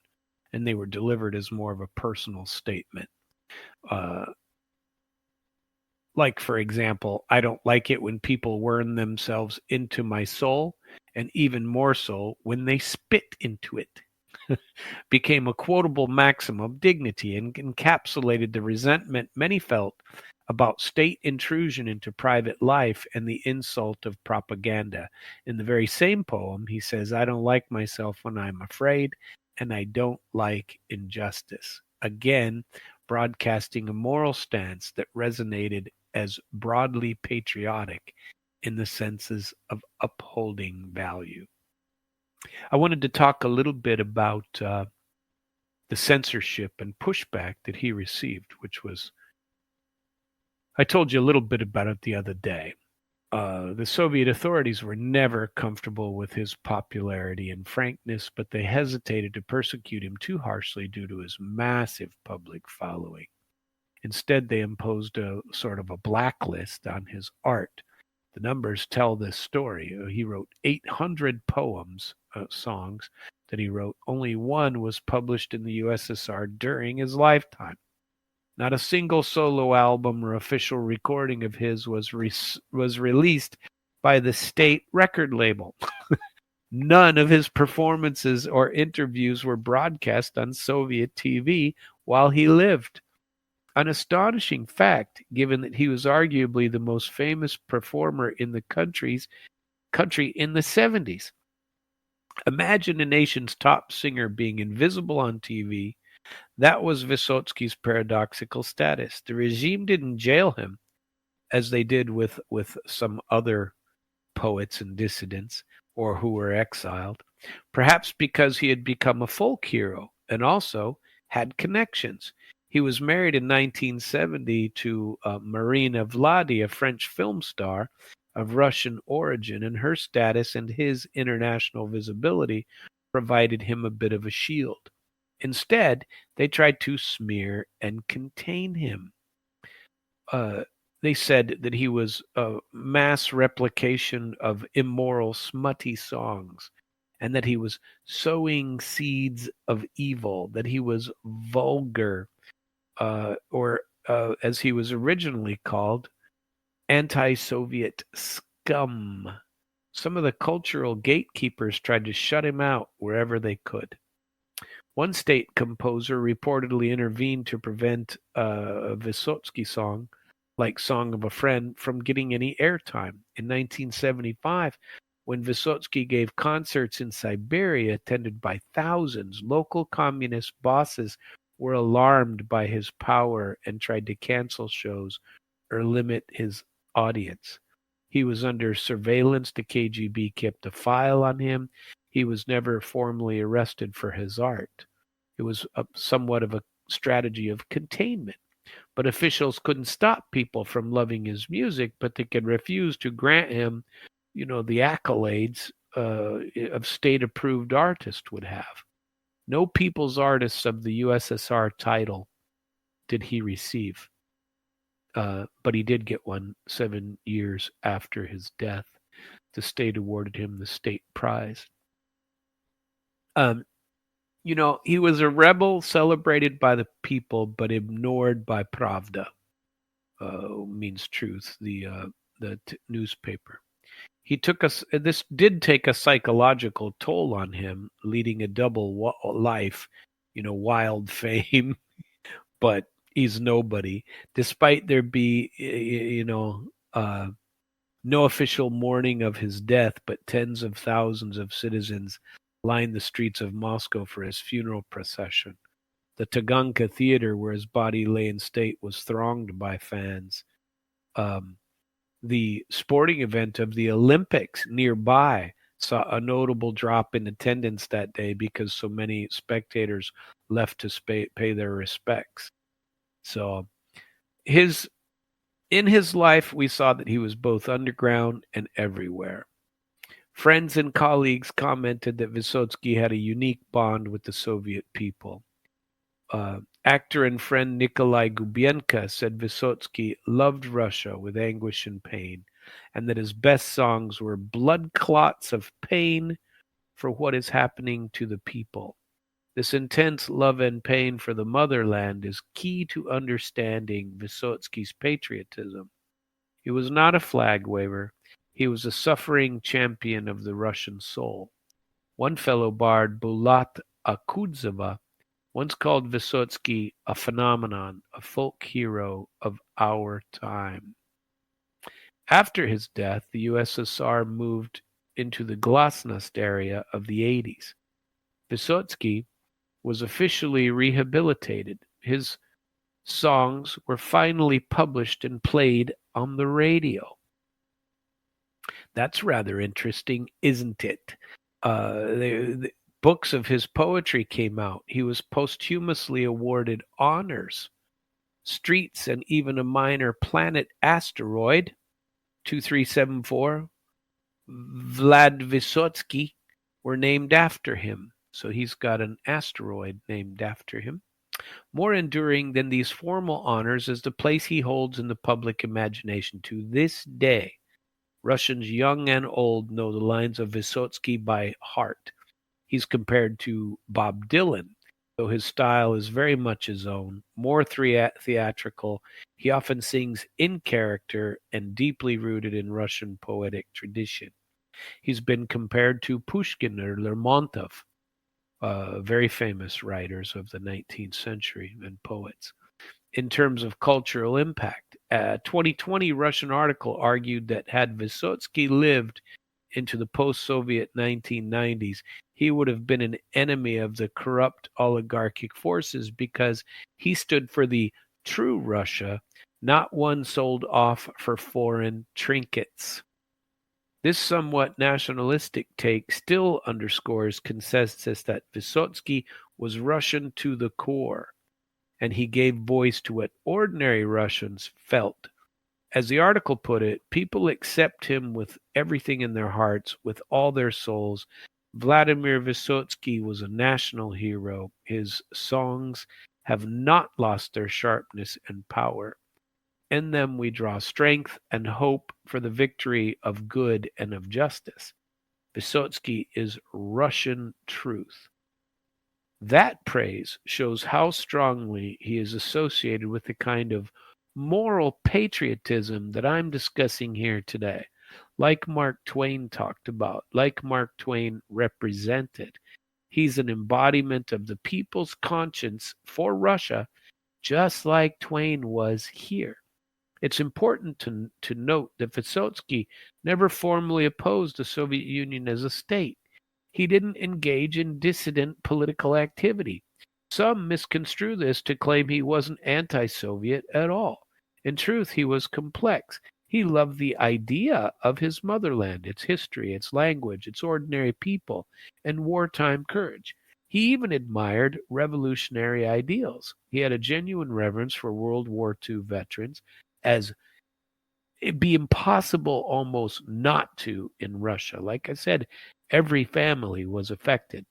and they were delivered as more of a personal statement. Like, for example, I don't like it when people worm themselves into my soul, and even more so when they spit into it. Became a quotable maxim of dignity and encapsulated the resentment many felt about state intrusion into private life and the insult of propaganda. In the very same poem, he says, I don't like myself when I'm afraid, and I don't like injustice. Again, broadcasting a moral stance that resonated as broadly patriotic in the senses of upholding value. I wanted to talk a little bit about the censorship and pushback that he received, which was, I told you a little bit about it the other day. The Soviet authorities were never comfortable with his popularity and frankness, but they hesitated to persecute him too harshly due to his massive public following. Instead, they imposed a sort of a blacklist on his art. The numbers tell this story. He wrote 800 poems, songs that he wrote. Only one was published in the USSR during his lifetime. Not a single solo album or official recording of his was released by the state record label. None of his performances or interviews were broadcast on Soviet TV while he lived. An astonishing fact, given that he was arguably the most famous performer in the country in the 70s. Imagine a nation's top singer being invisible on TV. That was Vysotsky's paradoxical status. The regime didn't jail him, as they did with some other poets and dissidents, or who were exiled, perhaps because he had become a folk hero and also had connections. He was married in 1970 to Marina Vladi, a French film star of Russian origin, and her status and his international visibility provided him a bit of a shield. Instead, they tried to smear and contain him. They said that he was a mass replication of immoral, smutty songs, and that he was sowing seeds of evil, that he was vulgar, or as he was originally called, anti-Soviet scum. Some of the cultural gatekeepers tried to shut him out wherever they could. One state composer reportedly intervened to prevent a Vysotsky song, like Song of a Friend, from getting any airtime. In 1975, when Vysotsky gave concerts in Siberia attended by thousands, local communist bosses were alarmed by his power and tried to cancel shows or limit his audience. He was under surveillance. The KGB kept a file on him. He was never formally arrested for his art. It was somewhat of a strategy of containment. But officials couldn't stop people from loving his music, but they could refuse to grant him, the accolades a state-approved artist would have. No People's Artists of the USSR title did he receive. But he did get one 7 years after his death. The state awarded him the state prize. He was a rebel celebrated by the people, but ignored by Pravda, means truth, the newspaper. This did take a psychological toll on him, leading a double life, wild fame, but he's nobody. Despite there be, no official mourning of his death, but tens of thousands of citizens lined the streets of Moscow for his funeral procession. The Taganka Theater, where his body lay in state, was thronged by fans. The sporting event of the Olympics nearby saw a notable drop in attendance that day because so many spectators left to pay their respects. So in his life, we saw that he was both underground and everywhere. Friends and colleagues commented that Vysotsky had a unique bond with the Soviet people. Actor and friend Nikolai Gubenko said Vysotsky loved Russia with anguish and pain, and that his best songs were blood clots of pain for what is happening to the people. This intense love and pain for the motherland is key to understanding Vysotsky's patriotism. He was not a flag waver. He was a suffering champion of the Russian soul. One fellow bard, Bulat Akudzeva, once called Vysotsky a phenomenon, a folk hero of our time. After his death, the USSR moved into the glasnost area of the 80s. Vysotsky was officially rehabilitated. His songs were finally published and played on the radio. That's rather interesting, isn't it? The books of his poetry came out. He was posthumously awarded honors, streets, and even a minor planet asteroid, 2374, Vlad Vysotsky, were named after him. So he's got an asteroid named after him. More enduring than these formal honors is the place he holds in the public imagination. To this day, Russians young and old know the lines of Vysotsky by heart. He's compared to Bob Dylan, though his style is very much his own, more theatrical. He often sings in character and deeply rooted in Russian poetic tradition. He's been compared to Pushkin or Lermontov, very famous writers of the 19th century and poets. In terms of cultural impact, a 2020 Russian article argued that had Vysotsky lived into the post-Soviet 1990s, he would have been an enemy of the corrupt oligarchic forces because he stood for the true Russia, not one sold off for foreign trinkets. This somewhat nationalistic take still underscores consensus that Vysotsky was Russian to the core, and he gave voice to what ordinary Russians felt. As the article put it, people accept him with everything in their hearts, with all their souls. Vladimir Vysotsky was a national hero. His songs have not lost their sharpness and power. In them we draw strength and hope for the victory of good and of justice. Vysotsky is Russian truth. That praise shows how strongly he is associated with the kind of moral patriotism that I'm discussing here today. Like Mark Twain talked about, like Mark Twain represented. He's an embodiment of the people's conscience for Russia, just like Twain was here. It's important to note that Vysotsky never formally opposed the Soviet Union as a state. He didn't engage in dissident political activity. Some misconstrue this to claim he wasn't anti-Soviet at all. In truth, he was complex. He loved the idea of his motherland, its history, its language, its ordinary people, and wartime courage. He even admired revolutionary ideals. He had a genuine reverence for World War II veterans, as it'd be impossible almost not to in Russia. Like I said, every family was affected.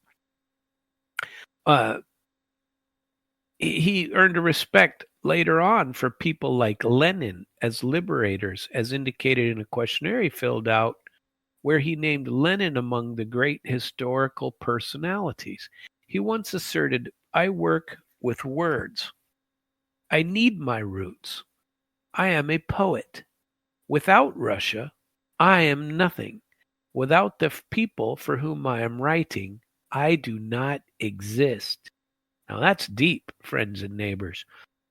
He earned a respect later on for people like Lenin as liberators, as indicated in a questionnaire he filled out, where he named Lenin among the great historical personalities. He once asserted, "I work with words. I need my roots. I am a poet. Without Russia, I am nothing. Without the people for whom I am writing, I do not exist." Now that's deep, friends and neighbors.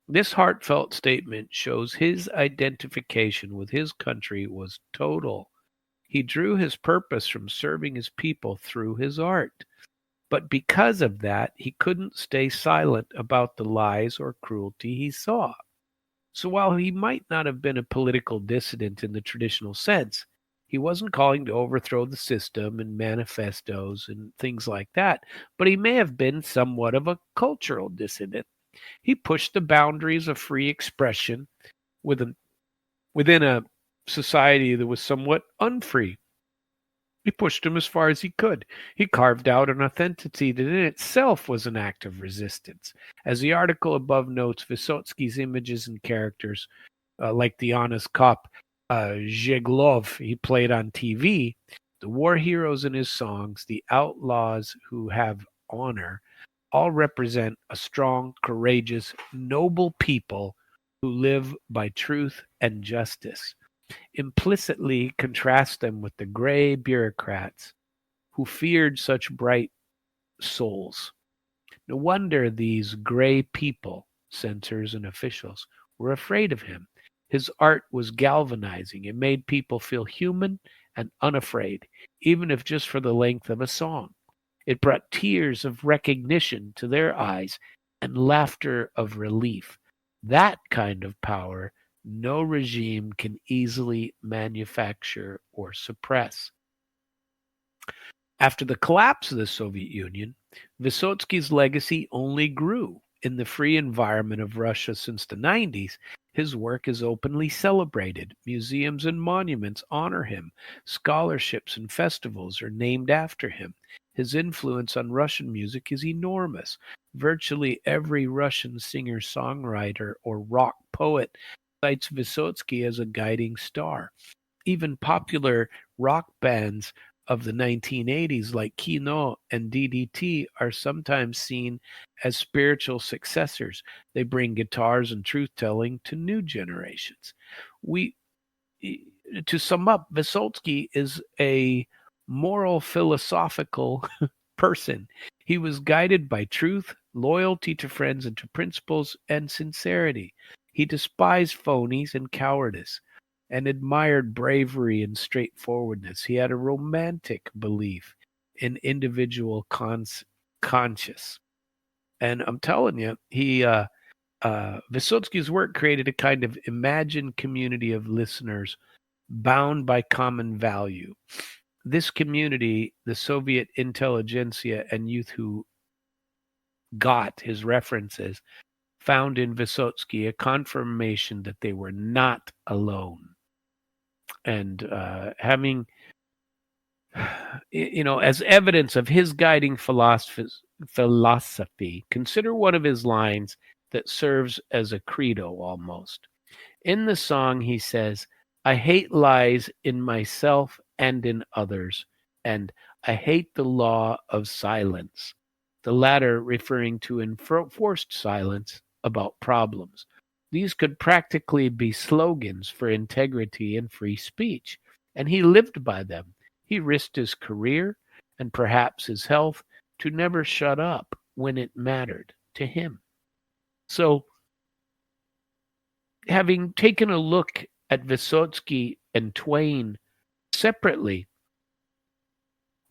This heartfelt statement shows his identification with his country was total. He drew his purpose from serving his people through his art. But because of that, he couldn't stay silent about the lies or cruelty he saw. So while he might not have been a political dissident in the traditional sense, He wasn't calling to overthrow the system and manifestos and things like that, but he may have been somewhat of a cultural dissident. He pushed the boundaries of free expression within a society that was somewhat unfree. He pushed them as far as he could. He carved out an authenticity that in itself was an act of resistance. As the article above notes, Vysotsky's images and characters, like the honest cop Zheglov he played on TV, the war heroes in his songs, the outlaws who have honor, all represent a strong, courageous, noble people who live by truth and justice. Implicitly contrast them with the gray bureaucrats who feared such bright souls. No wonder these gray people, censors and officials, were afraid of him. His art was galvanizing. It made people feel human and unafraid, even if just for the length of a song. It brought tears of recognition to their eyes and laughter of relief. That kind of power no regime can easily manufacture or suppress. After the collapse of the Soviet Union, Vysotsky's legacy only grew. In the free environment of Russia since the 90s, his work is openly celebrated. Museums and monuments honor him. Scholarships and festivals are named after him. His influence on Russian music is enormous. Virtually every Russian singer-songwriter or rock poet cites Vysotsky as a guiding star. Even popular rock bands of the 1980s like Kino and DDT are sometimes seen as spiritual successors. They bring guitars and truth-telling to new generations. To sum up, Vysotsky is a moral, philosophical person. He was guided by truth, loyalty to friends and to principles, and sincerity. He despised phonies and cowardice and admired bravery and straightforwardness. He had a romantic belief in individual conscience. And I'm telling you, Vysotsky's work created a kind of imagined community of listeners bound by common value. This community, the Soviet intelligentsia and youth who got his references, found in Vysotsky a confirmation that they were not alone. And having, as evidence of his guiding philosophy, consider one of his lines that serves as a credo almost. In the song, he says, "I hate lies in myself and in others, and I hate the law of silence," the latter referring to enforced silence about problems. These could practically be slogans for integrity and free speech, and he lived by them. He risked his career and perhaps his health to never shut up when it mattered to him. So, having taken a look at Vysotsky and Twain separately,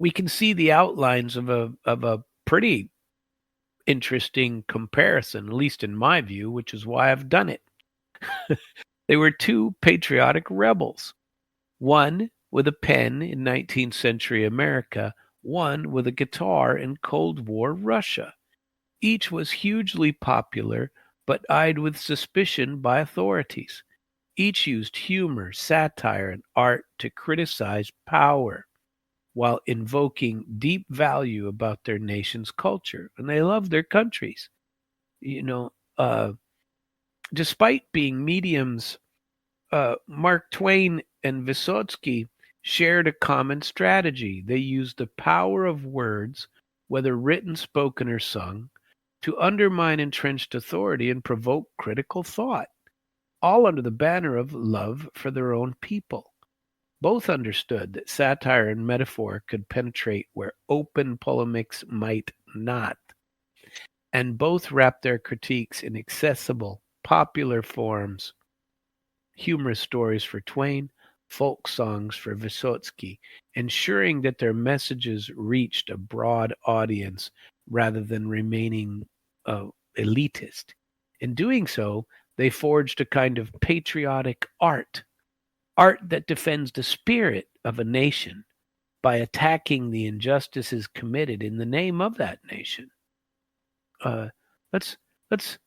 we can see the outlines of a pretty interesting comparison, at least in my view, which is why I've done it. They were two patriotic rebels, one with a pen in 19th century America, one with a guitar in Cold War Russia. Each was hugely popular, but eyed with suspicion by authorities. Each used humor, satire, and art to criticize power, while invoking deep value about their nation's culture. And they loved their countries. Despite being mediums, Mark Twain and Vysotsky shared a common strategy. They used the power of words, whether written, spoken, or sung, to undermine entrenched authority and provoke critical thought, all under the banner of love for their own people. Both understood that satire and metaphor could penetrate where open polemics might not, and both wrapped their critiques in accessible, popular forms, humorous stories for Twain, folk songs for Vysotsky, ensuring that their messages reached a broad audience rather than remaining elitist. In doing so, they forged a kind of patriotic art art that defends the spirit of a nation by attacking the injustices committed in the name of that nation. Let's let's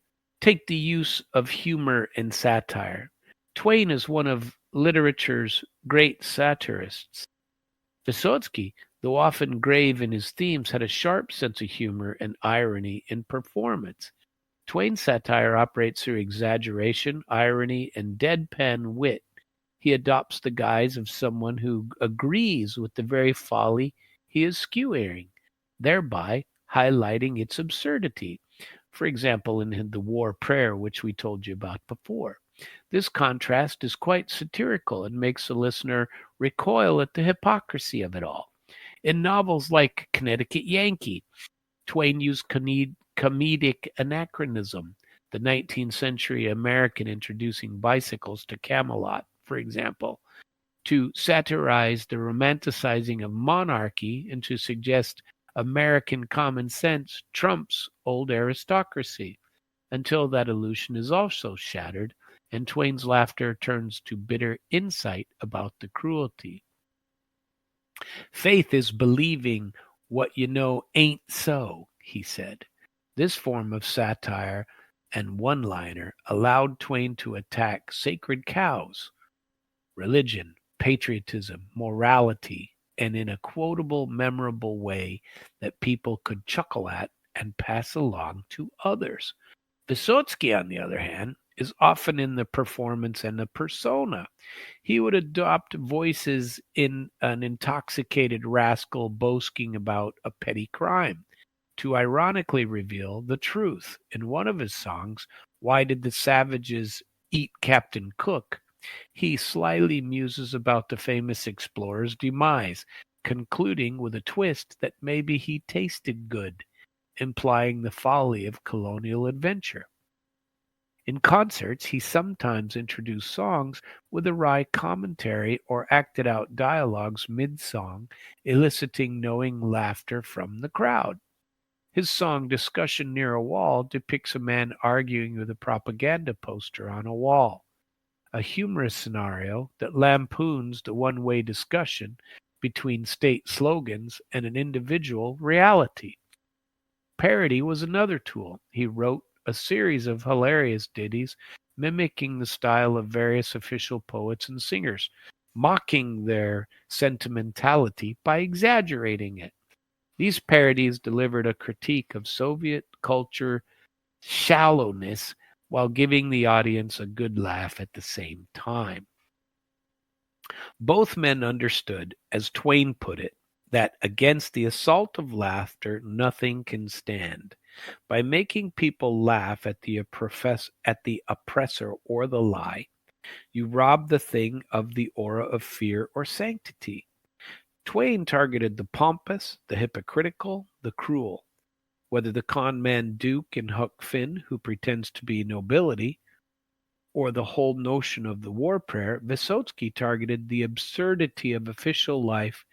take the use of humor and satire. Twain is one of literature's great satirists. Vysotsky, though often grave in his themes, had a sharp sense of humor and irony in performance. Twain's satire operates through exaggeration, irony, and deadpan wit. He adopts the guise of someone who agrees with the very folly he is skewering, thereby highlighting its absurdity. For example, in the War Prayer, which we told you about before. This contrast is quite satirical and makes the listener recoil at the hypocrisy of it all. In novels like Connecticut Yankee, Twain used comedic anachronism, the 19th century American introducing bicycles to Camelot, for example, to satirize the romanticizing of monarchy and to suggest American common sense trumps old aristocracy, until that illusion is also shattered and Twain's laughter turns to bitter insight about the cruelty. Faith is believing what you know ain't so, he said. This form of satire and one-liner allowed Twain to attack sacred cows, religion, patriotism, morality, and in a quotable, memorable way that people could chuckle at and pass along to others. Vysotsky, on the other hand, is often in the performance and the persona. He would adopt voices in an intoxicated rascal boasting about a petty crime to ironically reveal the truth. In one of his songs, Why Did the Savages Eat Captain Cook?, he slyly muses about the famous explorer's demise, concluding with a twist that maybe he tasted good, implying the folly of colonial adventure. In concerts, he sometimes introduced songs with a wry commentary or acted out dialogues mid-song, eliciting knowing laughter from the crowd. His song Discussion Near a Wall depicts a man arguing with a propaganda poster on a wall, a humorous scenario that lampoons the one-way discussion between state slogans and an individual reality. Parody was another tool. He wrote a series of hilarious ditties mimicking the style of various official poets and singers, mocking their sentimentality by exaggerating it. These parodies delivered a critique of Soviet culture shallowness while giving the audience a good laugh at the same time. Both men understood, as Twain put it, that against the assault of laughter nothing can stand. By making people laugh at the oppressor or the lie, you rob the thing of the aura of fear or sanctity. Twain targeted the pompous, the hypocritical, the cruel. Whether the con man Duke in Huck Finn, who pretends to be nobility, or the whole notion of the war prayer, Vysotsky targeted the absurdity of official life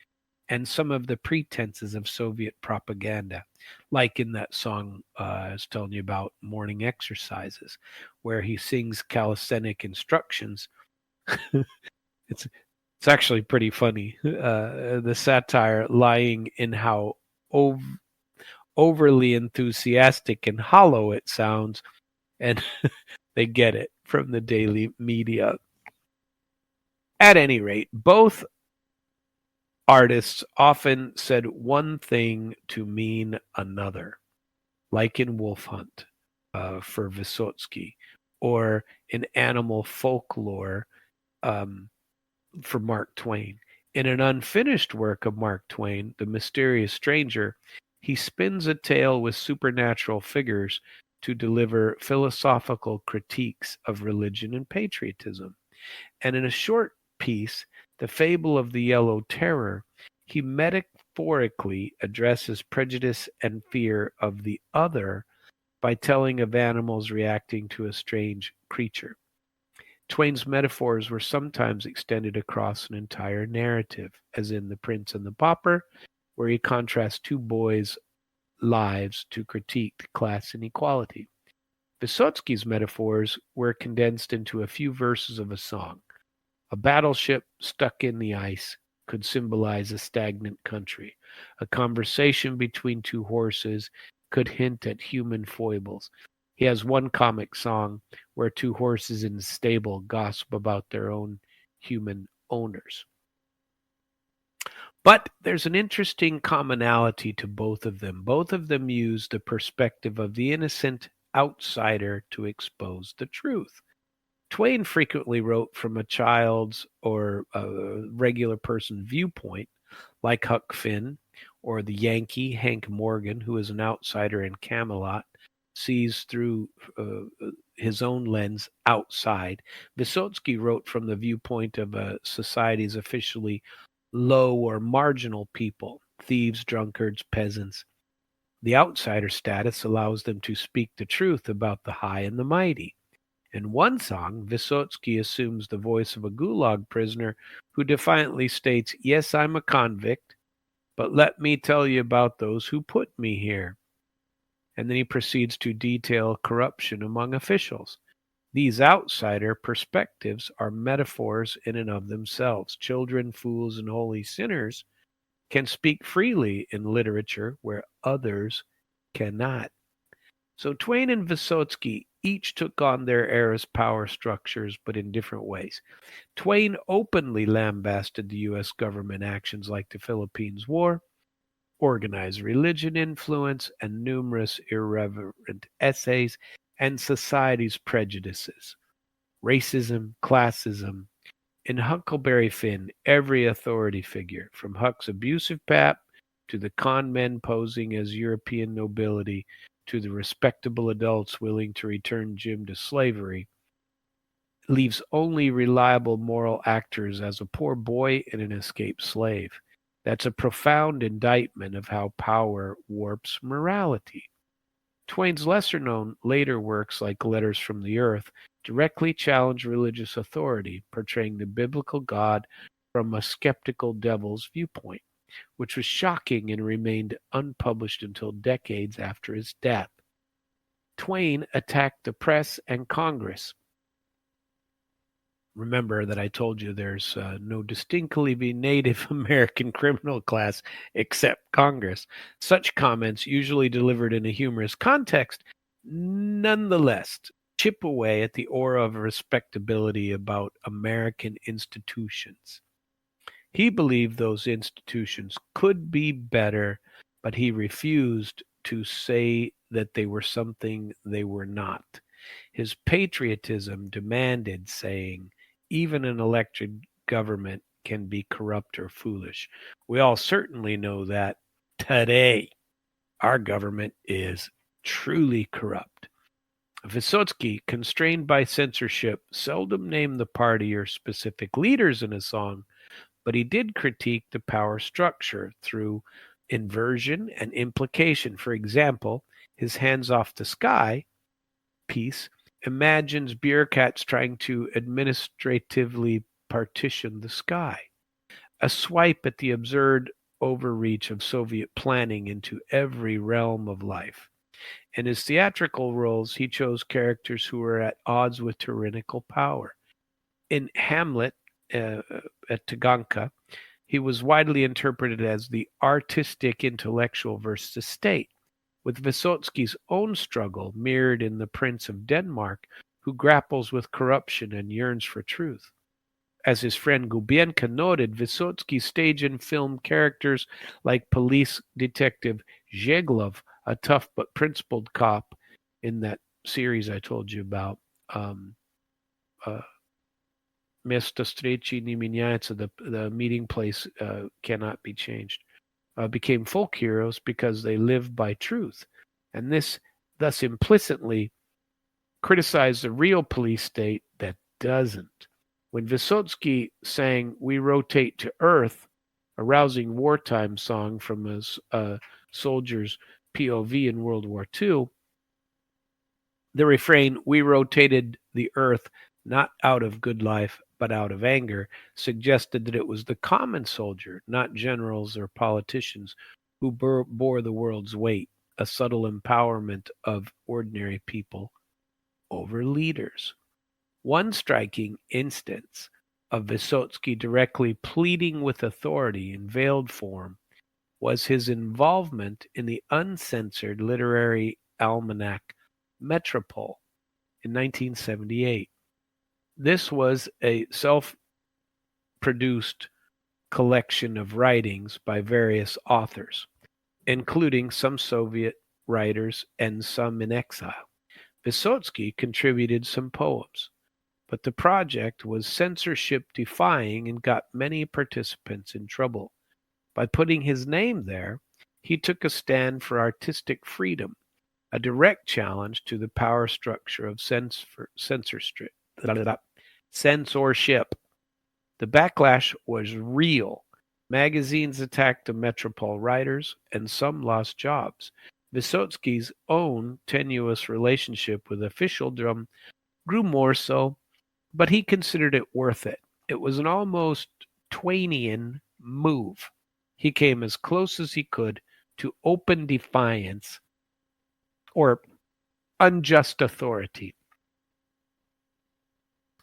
and some of the pretenses of Soviet propaganda, like in that song I was telling you about, Morning Exercises, where he sings calisthenic instructions. It's actually pretty funny. The satire lying in how overly enthusiastic and hollow it sounds, and they get it from the daily media. At any rate, both artists often said one thing to mean another, like in Wolf Hunt for Vysotsky, or in Animal Folklore for Mark Twain. In an unfinished work of Mark Twain, The Mysterious Stranger, he spins a tale with supernatural figures to deliver philosophical critiques of religion and patriotism. And in a short piece, The Fable of the Yellow Terror, he metaphorically addresses prejudice and fear of the other by telling of animals reacting to a strange creature. Twain's metaphors were sometimes extended across an entire narrative, as in The Prince and the Pauper, where he contrasts two boys' lives to critique class inequality. Vysotsky's metaphors were condensed into a few verses of a song. A battleship stuck in the ice could symbolize a stagnant country. A conversation between two horses could hint at human foibles. He has one comic song where two horses in the stable gossip about their own human owners. But there's an interesting commonality to both of them. Both of them use the perspective of the innocent outsider to expose the truth. Twain frequently wrote from a child's or a regular person viewpoint, like Huck Finn, or the Yankee Hank Morgan, who is an outsider in Camelot, sees through his own lens outside. Vysotsky wrote from the viewpoint of a society's officially low or marginal people, thieves, drunkards, peasants. The outsider status allows them to speak the truth about the high and the mighty. In one song, Vysotsky assumes the voice of a gulag prisoner who defiantly states, "Yes, I'm a convict, but let me tell you about those who put me here." And then he proceeds to detail corruption among officials. These outsider perspectives are metaphors in and of themselves. Children, fools, and holy sinners can speak freely in literature where others cannot. So Twain and Vysotsky each took on their era's power structures, but in different ways. Twain openly lambasted the U.S. government actions like the Philippines War, organized religion influence, and numerous irreverent essays, and society's prejudices, racism, classism. In Huckleberry Finn, every authority figure, from Huck's abusive pap to the con men posing as European nobility, to the respectable adults willing to return Jim to slavery, leaves only reliable moral actors as a poor boy and an escaped slave. That's a profound indictment of how power warps morality. Twain's lesser-known later works, like Letters from the Earth, directly challenge religious authority, portraying the biblical God from a skeptical devil's viewpoint, which was shocking and remained unpublished until decades after his death. Twain attacked the press and Congress. Remember that I told you there's no distinctly Native American criminal class except Congress. Such comments, usually delivered in a humorous context, nonetheless chip away at the aura of respectability about American institutions. He believed those institutions could be better, but he refused to say that they were something they were not. His patriotism demanded saying, even an elected government can be corrupt or foolish. We all certainly know that today our government is truly corrupt. Vysotsky, constrained by censorship, seldom named the party or specific leaders in a song, but he did critique the power structure through inversion and implication. For example, his Hands Off the Sky piece imagines bureaucrats trying to administratively partition the sky, a swipe at the absurd overreach of Soviet planning into every realm of life. In his theatrical roles, he chose characters who were at odds with tyrannical power. In Hamlet, at Taganka, he was widely interpreted as the artistic intellectual versus the state, with Vysotsky's own struggle mirrored in the Prince of Denmark, who grapples with corruption and yearns for truth. As his friend Gubienka noted, Vysotsky stage and film characters like police detective Zheglov, a tough but principled cop in that series I told you about, Место встречи не меняется, the meeting place cannot be changed, became folk heroes because they live by truth. And this thus implicitly criticized the real police state that doesn't. When Vysotsky sang We Rotate to Earth, a rousing wartime song from a soldier's POV in World War II, the refrain, "We rotated the earth not out of good life, but out of anger," suggested that it was the common soldier, not generals or politicians, who bore the world's weight, a subtle empowerment of ordinary people over leaders. One striking instance of Vysotsky directly pleading with authority in veiled form was his involvement in the uncensored literary almanac Metropole in 1978. This was a self-produced collection of writings by various authors, including some Soviet writers and some in exile. Vysotsky contributed some poems, but the project was censorship-defying and got many participants in trouble. By putting his name there, he took a stand for artistic freedom, a direct challenge to the power structure of censorship. The backlash was real. Magazines attacked the Metropole writers, and some lost jobs. Vysotsky's own tenuous relationship with officialdom grew more so, but he considered it worth it. It was an almost Twainian move. He came as close as he could to open defiance or unjust authority.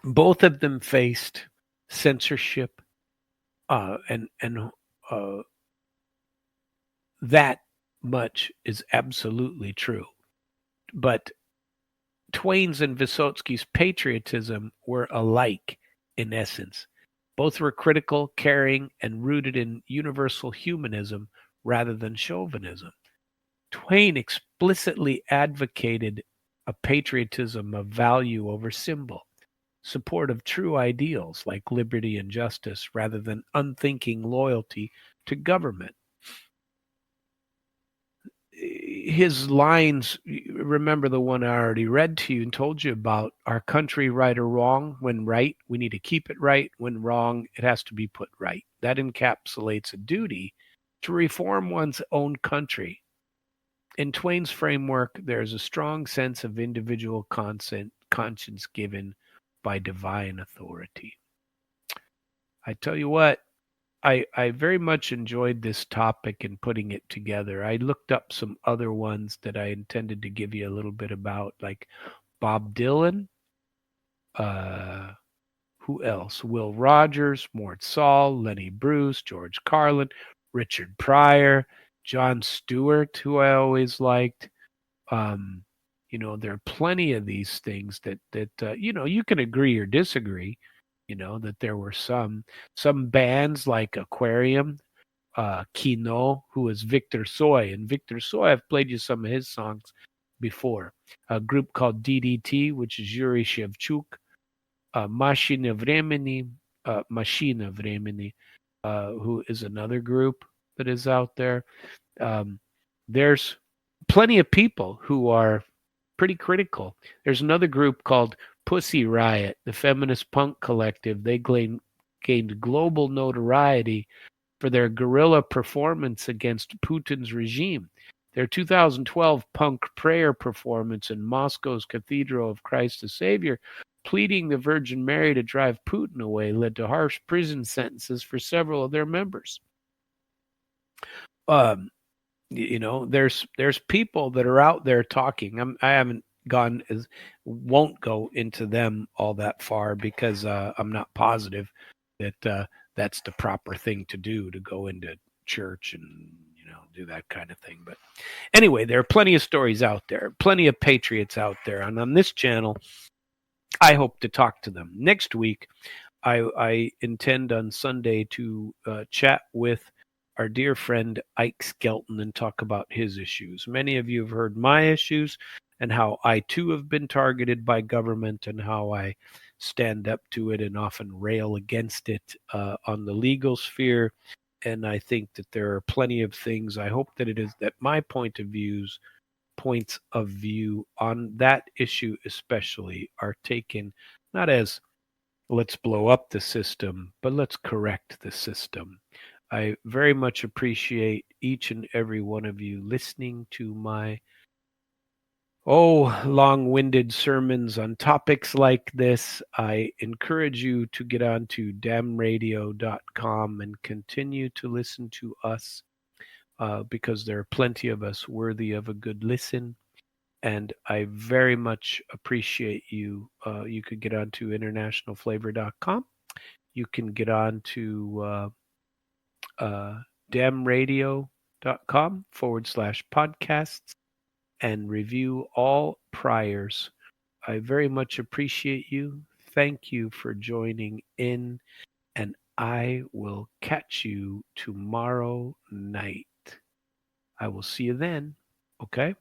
Both of them faced censorship, and that much is absolutely true. But Twain's and Vysotsky's patriotism were alike in essence. Both were critical, caring, and rooted in universal humanism rather than chauvinism. Twain explicitly advocated a patriotism of value over symbol, support of true ideals like liberty and justice rather than unthinking loyalty to government. His lines, remember the one I already read to you and told you about, our country right or wrong? When right, we need to keep it right. When wrong, it has to be put right. That encapsulates a duty to reform one's own country. In Twain's framework, there's a strong sense of individual conscience given by divine authority. I tell you what, I very much enjoyed this topic and putting it together. I looked up some other ones that I intended to give you a little bit about, like Bob Dylan, who else? Will Rogers, Mort Saul, Lenny Bruce, George Carlin, Richard Pryor, Jon Stewart, who I always liked. There are plenty of these things that you can agree or disagree. That there were some bands like Aquarium, Kino, who is Victor Soy. And Victor Soy, I've played you some of his songs before. A group called DDT, which is Yuri Shevchuk. Machina Vremeni, who is another group that is out there. There's plenty of people who are pretty critical. There's another group called Pussy Riot, the feminist punk collective. They gained global notoriety for their guerrilla performance against Putin's regime. Their 2012 punk prayer performance in Moscow's Cathedral of Christ the Savior, pleading the Virgin Mary to drive Putin away, led to harsh prison sentences for several of their members. There's people that are out there talking. Won't go into them all that far because I'm not positive that that's the proper thing to do, to go into church and do that kind of thing. But anyway, there are plenty of stories out there, plenty of patriots out there, and on this channel, I hope to talk to them. Next week, I intend on Sunday to chat with our dear friend Ike Skelton and talk about his issues. Many of you have heard my issues and how I too have been targeted by government and how I stand up to it and often rail against it on the legal sphere. And I think that there are plenty of things. I hope that it is that my points of view on that issue especially are taken not as let's blow up the system, but let's correct the system. I very much appreciate each and every one of you listening to my long-winded sermons on topics like this. I encourage you to get on to damradio.com and continue to listen to us because there are plenty of us worthy of a good listen. And I very much appreciate you. You could get on to internationalflavor.com You can get on to demradio.com/podcasts and review all priors. I very much appreciate you. Thank you for joining in, and I will catch you tomorrow night. I will see you then. Okay?